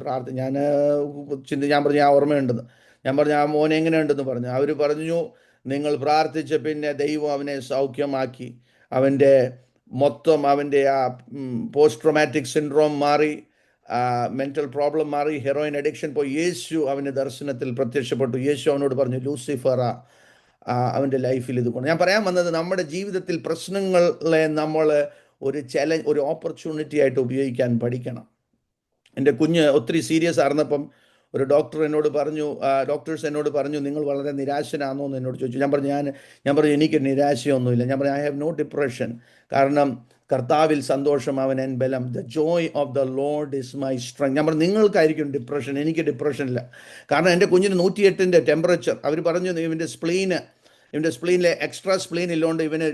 ഞാൻ പറഞ്ഞു ആ ഓർമ്മയുണ്ടെന്ന്. ഞാൻ പറഞ്ഞു, ആ മോൻ എങ്ങനെയുണ്ടെന്ന് പറഞ്ഞു. അവർ പറഞ്ഞു, നിങ്ങൾ പ്രാർത്ഥിച്ച പിന്നെ ദൈവം അവനെ സൗഖ്യമാക്കി. അവൻ്റെ ആ പോസ്റ്റ് ട്രോമാറ്റിക് സിൻഡ്രോം മാറി, മെൻ്റൽ പ്രോബ്ലം മാറി, ഹെറോയിൻ അഡിക്ഷൻ പോയി. യേശു അവന് ദർശനത്തിൽ പ്രത്യക്ഷപ്പെട്ടു. യേശു അവനോട് പറഞ്ഞു, ലൂസിഫറ അവൻ്റെ ലൈഫിൽ ഇത് കൊണ്ട്. ഞാൻ പറയാൻ വന്നത്, നമ്മുടെ ജീവിതത്തിൽ പ്രശ്നങ്ങളെ നമ്മൾ ഒരു ഓപ്പർച്യൂണിറ്റി ആയിട്ട് ഉപയോഗിക്കാൻ പഠിക്കണം. എൻ്റെ കുഞ്ഞ് ഒത്തിരി സീരിയസ് ആയിരുന്നപ്പം ഒരു ഡോക്ടേഴ്സ് എന്നോട് പറഞ്ഞു, നിങ്ങൾ വളരെ നിരാശനാണോ എന്ന് എന്നോട് ചോദിച്ചു. ഞാൻ പറഞ്ഞു എനിക്ക് നിരാശയൊന്നുമില്ല. ഞാൻ പറഞ്ഞു, ഐ ഹാവ് നോ ഡിപ്രഷൻ. കാരണം കർത്താവിൽ സന്തോഷം അവൻ എൻ ബലം. The joy of the Lord is my strength. ഞാൻ പറഞ്ഞു, നിങ്ങൾക്കായിരിക്കും ഡിപ്രഷൻ, എനിക്ക് ഡിപ്രഷൻ ഇല്ല. കാരണം എൻ്റെ കുഞ്ഞിന് 108 ടെമ്പറേച്ചർ. അവർ പറഞ്ഞു, ഇവൻ്റെ സ്പ്ലീനിലെ എക്സ്ട്രാ സ്പ്ലീൻ ഇല്ലോണ്ട് ഇവന്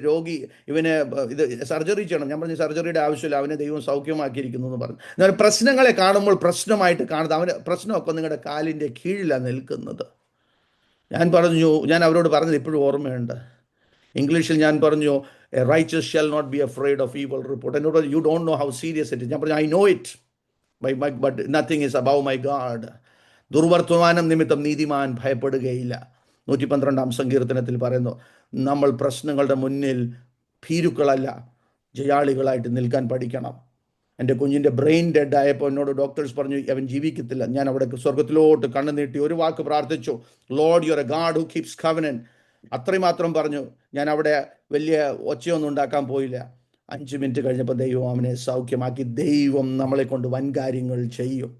ഇത് സർജറി ചെയ്യണം. ഞാൻ പറഞ്ഞു, സർജറിയുടെ ആവശ്യമില്ല, അവനെ ദൈവം സൗഖ്യമാക്കിയിരിക്കുന്നു എന്ന് പറഞ്ഞു. എന്നാൽ പ്രശ്നങ്ങളെ കാണുമ്പോൾ പ്രശ്നമായിട്ട് കാണുന്നത്, അവൻ്റെ പ്രശ്നമൊക്കെ നിങ്ങളുടെ കാലിൻ്റെ കീഴിലാണ് നിൽക്കുന്നത്. ഞാൻ അവരോട് പറഞ്ഞത് ഇപ്പോഴും ഓർമ്മയുണ്ട്. ഇംഗ്ലീഷിൽ ഞാൻ പറഞ്ഞു, a righteous shall not be afraid of evil report. എന്നോട് you don't know how serious it is. ഞാൻ പറഞ്ഞു, I know it but nothing is above my God. ദുർവർത്തമാനം നിമിത്തം നീതിമാൻ ഭയപ്പെടുകയില്ല. 112 സങ്കീർത്തനത്തിൽ പറയുന്നു, നമ്മൾ പ്രശ്നങ്ങളുടെ മുന്നിൽ ഭീരുക്കളല്ല, ജയാളികളായിട്ട് നിൽക്കാൻ പഠിക്കണം. എൻ്റെ കുഞ്ഞിൻ്റെ ബ്രെയിൻ ഡെഡ് ആയപ്പോൾ എന്നോട് ഡോക്ടേഴ്സ് പറഞ്ഞു, അവൻ ജീവിക്കത്തില്ല. ഞാൻ അവിടെ സ്വർഗത്തിലോട്ട് കണ്ണു നീട്ടി ഒരു വാക്ക് പ്രാർത്ഥിച്ചു, Lord U are A God who keeps covenant. അത്രയും മാത്രം പറഞ്ഞു. ഞാൻ അവിടെ വലിയ ഒച്ചയൊന്നും ഉണ്ടാക്കാൻ പോയില്ല. 5 മിനിറ്റ് കഴിഞ്ഞപ്പോൾ ദൈവം അവനെ സൗഖ്യമാക്കി. ദൈവം നമ്മളെ കൊണ്ട് വൻകാര്യങ്ങൾ ചെയ്യും.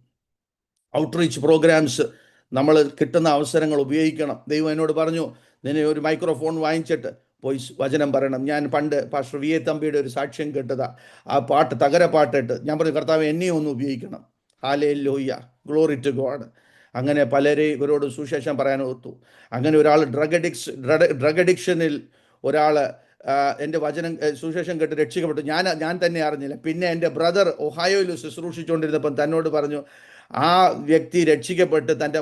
ഔട്ട്റീച്ച് പ്രോഗ്രാംസ് നമ്മൾ കിട്ടുന്ന അവസരങ്ങൾ ഉപയോഗിക്കണം. ദൈവം എന്നോട് പറഞ്ഞു, നിന്നെ ഒരു മൈക്രോഫോൺ വാങ്ങിച്ചിട്ട് പോയി വചനം പറയണം. ഞാൻ പണ്ട് പാസ്റ്റർ വി എ തമ്പിയുടെ ഒരു സാക്ഷ്യം കേട്ടതാ. ആ പാട്ട് തകര പാട്ടിട്ട് ഞാൻ പറഞ്ഞു, കർത്താവ് എന്നെയും ഒന്ന് ഉപയോഗിക്കണം. Hallelujah, glory to God. അങ്ങനെ പലരെയും ഇവരോട് സുശേഷം പറയാൻ ഒത്തു. അങ്ങനെ ഒരാൾ ഡ്രഗ് അഡിക്ഷനിൽ ഒരാൾ എൻ്റെ സുശേഷം കേട്ട് രക്ഷിക്കപ്പെട്ടു. ഞാൻ തന്നെ അറിഞ്ഞില്ല. പിന്നെ എൻ്റെ ബ്രദർ ഒഹായോയിൽ ശുശ്രൂഷിച്ചുകൊണ്ടിരുന്നപ്പം തന്നോട് പറഞ്ഞു, ആ വ്യക്തി രക്ഷിക്കപ്പെട്ട് തൻ്റെ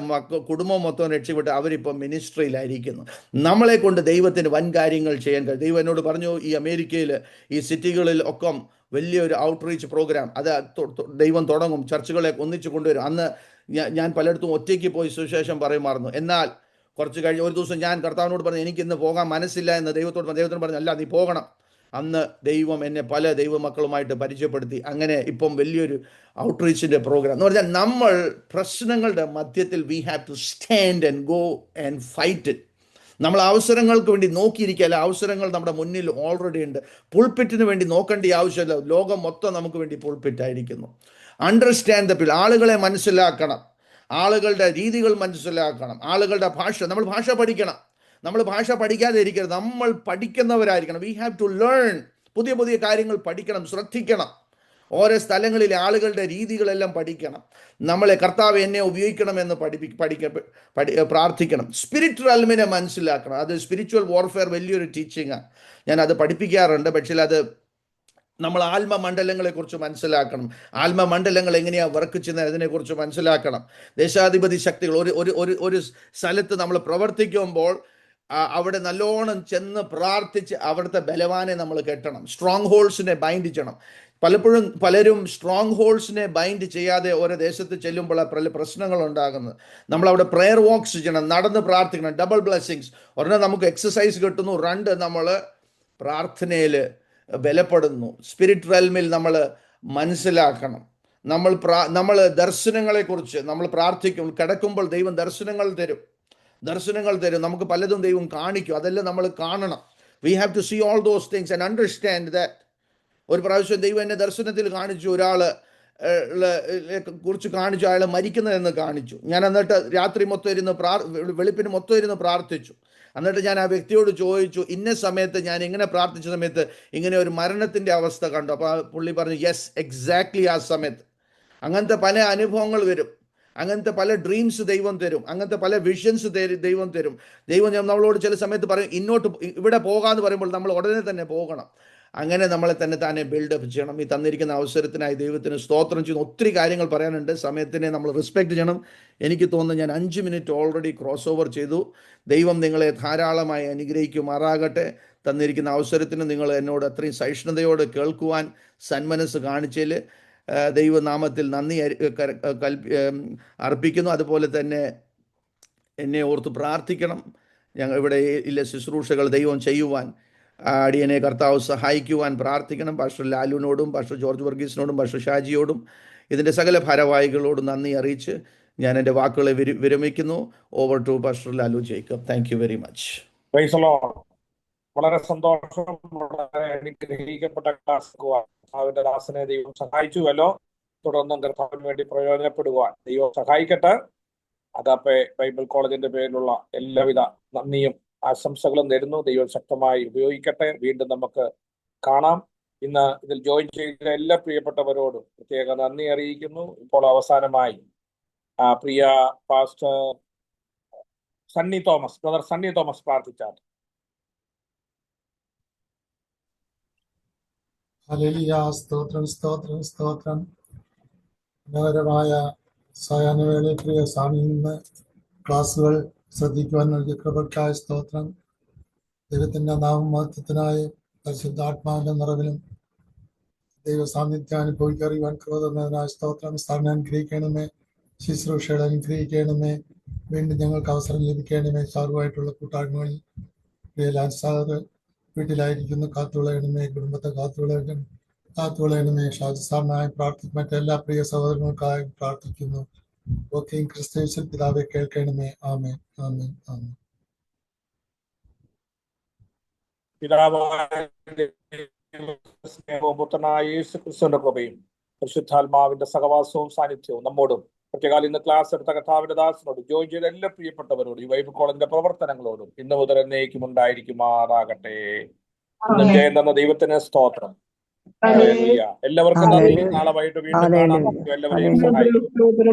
കുടുംബം മൊത്തം രക്ഷപ്പെട്ട് അവരിപ്പം മിനിസ്ട്രിയിലായിരിക്കുന്നു. നമ്മളെ കൊണ്ട് ദൈവത്തിന് വൻ കാര്യങ്ങൾ ചെയ്യാൻ കഴിയും. ദൈവം എന്നോട് പറഞ്ഞു, ഈ അമേരിക്കയിൽ ഈ സിറ്റികളിൽ ഒക്കെ വലിയൊരു ഔട്ട്റീച്ച് പ്രോഗ്രാം അത് ദൈവം തുടങ്ങും, ചർച്ചുകളെ ഒന്നിച്ചു കൊണ്ടുവരും. അന്ന് ഞാൻ പലയിടത്തും ഒറ്റയ്ക്ക് പോയി സുവിശേഷം പറയുമായിരുന്നു. എന്നാൽ കുറച്ച് കഴിഞ്ഞ് ഒരു ദിവസം ഞാൻ കർത്താവിനോട് പറഞ്ഞു, എനിക്കിന്ന് പോകാൻ മനസ്സില്ല എന്ന് ദൈവത്തോട് പറഞ്ഞു, അല്ല നീ പോകണം. അന്ന് ദൈവം എന്നെ പല ദൈവമക്കളുമായിട്ട് പരിചയപ്പെടുത്തി. അങ്ങനെ ഇപ്പം വലിയൊരു ഔട്ട്റീച്ചിൻ്റെ പ്രോഗ്രാം എന്ന് പറഞ്ഞാൽ, നമ്മൾ പ്രശ്നങ്ങളുടെ മധ്യത്തിൽ we have to stand and go and fight it. നമ്മൾ അവസരങ്ങൾക്ക് വേണ്ടി നോക്കിയിരിക്കുകയല്ല, അവസരങ്ങൾ നമ്മുടെ മുന്നിൽ ഓൾറെഡി ഉണ്ട്. പുൾപിറ്റിന് വേണ്ടി നോക്കേണ്ട ആവശ്യമില്ല. ലോകം മൊത്തം നമുക്ക് വേണ്ടി പുൾപിറ്റായിരിക്കുന്നു. Understand the people. ആളുകളെ മനസ്സിലാക്കണം, ആളുകളുടെ രീതികൾ മനസ്സിലാക്കണം, ആളുകളുടെ ഭാഷ. നമ്മൾ ഭാഷ പഠിക്കണം. നമ്മൾ ഭാഷ പഠിക്കാതെ ഇരിക്കരുത്. നമ്മൾ പഠിക്കുന്നവരായിരിക്കണം. We have to learn. പുതിയ പുതിയ കാര്യങ്ങൾ പഠിക്കണം, ശ്രദ്ധിക്കണം. ഓരോ സ്ഥലങ്ങളിലെ ആളുകളുടെ രീതികളെല്ലാം പഠിക്കണം. നമ്മളെ കർത്താവ് എന്നെ ഉപയോഗിക്കണമെന്ന് പ്രാർത്ഥിക്കണം. സ്പിരിച്വൽ അൽമിനെ മനസ്സിലാക്കണം. അത് സ്പിരിച്വൽ വാർഫെയർ വലിയൊരു ടീച്ചിങ്ങാണ്. ഞാൻ അത് പഠിപ്പിക്കാറുണ്ട്. പക്ഷേ അത് നമ്മൾ ആത്മമണ്ഡലങ്ങളെക്കുറിച്ച് മനസ്സിലാക്കണം. ആത്മമണ്ഡലങ്ങൾ എങ്ങനെയാണ് വർക്ക് ചെയ്യുന്നത് അതിനെക്കുറിച്ച് മനസ്സിലാക്കണം. ദേശാധിപതി ശക്തികൾ ഒരു സ്ഥലത്ത് നമ്മൾ പ്രവർത്തിക്കുമ്പോൾ അവിടെ നല്ലോണം ചെന്ന് പ്രാർത്ഥിച്ച് അവിടുത്തെ ബലവാനെ നമ്മൾ കെട്ടണം. സ്ട്രോങ് ഹോൾസിനെ ബൈൻഡ് ചെയ്യണം. പലരും സ്ട്രോങ് ഹോൾസിനെ ബൈൻഡ് ചെയ്യാതെ ഓരോ ദേശത്ത് ചെല്ലുമ്പോൾ പല പ്രശ്നങ്ങൾ ഉണ്ടാകുന്നത്. നമ്മളവിടെ പ്രെയർ വാക്സ് ചെയ്യണം, നടന്ന് പ്രാർത്ഥിക്കണം. Double blessings. ഒരെണ്ണം നമുക്ക് എക്സസൈസ് കിട്ടുന്നു, 2 നമ്മൾ പ്രാർത്ഥനയിൽ ബലപ്പെടുന്നു. സ്പിരിറ്റ് റെൽമിൽ നമ്മൾ മനസ്സിലാക്കണം. നമ്മൾ ദർശനങ്ങളെക്കുറിച്ച് നമ്മൾ പ്രാർത്ഥിക്കും. കിടക്കുമ്പോൾ ദൈവം ദർശനങ്ങൾ തരും. നമുക്ക് പലതും ദൈവം കാണിക്കും. അതെല്ലാം നമ്മൾ കാണണം. We have to see all those things and understand that. ഒരു പ്രാവശ്യം ദൈവം എന്നെ ദർശനത്തിൽ കാണിച്ചു, ഒരാള് കുറിച്ച് കാണിച്ചു, അയാൾ മരിക്കുന്നതെന്ന് കാണിച്ചു. ഞാൻ എന്നിട്ട് രാത്രി മൊത്തം ഇരുന്ന് വെളുപ്പിന് മൊത്തം ഇരുന്ന് പ്രാർത്ഥിച്ചു. എന്നിട്ട് ഞാൻ ആ വ്യക്തിയോട് ചോദിച്ചു, ഇന്ന സമയത്ത് ഞാൻ ഇങ്ങനെ പ്രാർത്ഥിച്ച സമയത്ത് ഇങ്ങനെ ഒരു മരണത്തിൻ്റെ അവസ്ഥ കണ്ടു. അപ്പോൾ പുള്ളി പറഞ്ഞു, യെസ്, എക്സാക്ട്ലി ആ സമയത്ത്. അങ്ങനത്തെ പല അനുഭവങ്ങൾ വരും, അങ്ങനത്തെ പല ഡ്രീംസ് ദൈവം തരും, അങ്ങനത്തെ പല വിഷൻസ് ദൈവം തരും. ദൈവം നമ്മളോട് ചില സമയത്ത് പറയും, ഇവിടെ പോകാമെന്ന് പറയുമ്പോൾ നമ്മൾ ഉടനെ തന്നെ പോകണം. അങ്ങനെ നമ്മളെ തന്നെ ബിൽഡപ്പ് ചെയ്യണം. ഈ തന്നിരിക്കുന്ന അവസരത്തിനായി ദൈവത്തിന് സ്തോത്രം ചെയ്യുന്നു. ഒത്തിരി കാര്യങ്ങൾ പറയാനുണ്ട്, സമയത്തിനെ നമ്മൾ റെസ്പെക്ട് ചെയ്യണം. എനിക്ക് തോന്നുന്നു ഞാൻ 5 മിനിറ്റ് ഓൾറെഡി ക്രോസ് ഓവർ ചെയ്തു. ദൈവം നിങ്ങളെ ധാരാളമായി അനുഗ്രഹിക്കുമാറാകട്ടെ. തന്നിരിക്കുന്ന അവസരത്തിന് നിങ്ങൾ എന്നോട് അത്രയും സഹിഷ്ണുതയോട് കേൾക്കുവാൻ സന്മനസ് കാണിച്ചതിൽ ദൈവനാമത്തിൽ നന്ദി അർപ്പിക്കുന്നു. അതുപോലെ തന്നെ എന്നെ ഓർത്ത് പ്രാർത്ഥിക്കണം. ഞങ്ങൾ ഇവിടെ ഇല്ല ശുശ്രൂഷകൾ ദൈവം ചെയ്യുവാൻ അടിയനെ കർത്താവ് സഹായിക്കുവാൻ പ്രാർത്ഥിക്കണം. പാസ്റ്റർ ലാലുവിനോടും പാസ്റ്റർ ജോർജ് വർഗീസിനോടും പാസ്റ്റർ ഷാജിയോടും ഇതിൻ്റെ സകല ഭാരവാഹികളോടും നന്ദി അറിയിച്ച് ഞാൻ എൻ്റെ വാക്കുകളെ വിരമിക്കുന്നു. Over to pastor Lalu Jacob. Thank you very much. Praise the Lord. വളരെ സന്തോഷം. വളരെ അനുഗ്രഹിക്കപ്പെട്ട ക്ലാസ് കർത്താവിന്റെ ദാസനെ ദൈവം സഹായിച്ചുവല്ലോ. തുടർന്നും കർത്താവിന് വേണ്ടി പ്രയോജനപ്പെടുവാൻ ദൈവം സഹായിക്കട്ടെ. അഗാപ്പെ ബൈബിൾ കോളേജിന്റെ പേരിലുള്ള എല്ലാവിധ നന്ദിയും ആശംസകളും നേരുന്നു. ദൈവം ശക്തമായി ഉപയോഗിക്കട്ടെ. വീണ്ടും നമുക്ക് കാണാം. ഇന്ന് ഇതിൽ ജോയിൻ ചെയ്ത എല്ലാ പ്രിയപ്പെട്ടവരോടും പ്രത്യേക നന്ദി അറിയിക്കുന്നു. ഇപ്പോൾ അവസാനമായി പ്രിയ പാസ്റ്റർ ബ്രദർ സണ്ണി തോമസ് പ്രാർത്ഥിച്ചാൽ. ഹല്ലേലൂയ. സ്തോത്രം സ്തോത്രം സ്തോത്രം. മനോഹരമായ സായാഹ്നവേളയിൽ പ്രിയ സ്വാമിയിൽ നിന്ന് ക്ലാസ്സുകൾ ശ്രദ്ധിക്കുവാൻ നൽകിയ കൃപയ്ക്കായ സ്തോത്രം. ദൈവത്തിൻ്റെ നാമമഹത്വത്തിനായി പരിശുദ്ധാത്മാവിൻ്റെ നിറവിലും ദൈവ സാന്നിധ്യം അനുഭവിക്കറിയുവാൻ കൃപ തന്നതിനായ സ്തോത്രം. സ്ഥാനം അനുഗ്രഹിക്കണമേ, ശുശ്രൂഷകളെ അനുഗ്രഹിക്കണമേ. വീണ്ടും ഞങ്ങൾക്ക് അവസരം ലഭിക്കണമേ. സാറുമായിട്ടുള്ള കൂട്ടായ്മകളിൽ പ്രിയ ലാൻസാറ് വീട്ടിലായിരിക്കുന്നു, കാത്തുകൊള്ളണമേ. കുടുംബത്തെ കാത്തുകൊള്ളണമേ. ഷാജി സാറിനായി പ്രാർത്ഥിക്കും. മറ്റെല്ലാ പ്രിയ സഹോദരങ്ങൾക്കായി പ്രാർത്ഥിക്കുന്നു. ഒക്കെയും ക്രിസ്തുയേശുവിൽ പിതാവെ കേൾക്കണമേ. ആമേൻ ആമേൻ ആമേൻ. സ്നേഹവും പുത്രനായ യേശു ക്രിസ്തുവിന്റെ കൃപയും പരിശുദ്ധാത്മാവിന്റെ സഹവാസവും സാന്നിധ്യവും നമ്മോടും പ്രത്യേകാൽ ഇന്ന് ക്ലാസ് എടുത്ത കർത്താവിന്റെ ദാസനോടും ജോയിൻ ചെയ്ത എല്ലാ പ്രിയപ്പെട്ടവരോടും ഈ ബൈബിൾ കോളേജിന്റെ പ്രവർത്തനങ്ങളോടും ഇന്ന് മുതൽ എന്നേക്കും ഉണ്ടായിരിക്കുമാറാകട്ടെ. ഇന്ന് ജയം തന്ന ദൈവത്തിന് സ്തോത്രം. എല്ലാവർക്കും നന്ദി. നാളെ വൈകിട്ട് വീണ്ടും കാണാം. എല്ലാവരെയും സഹായിക്കും.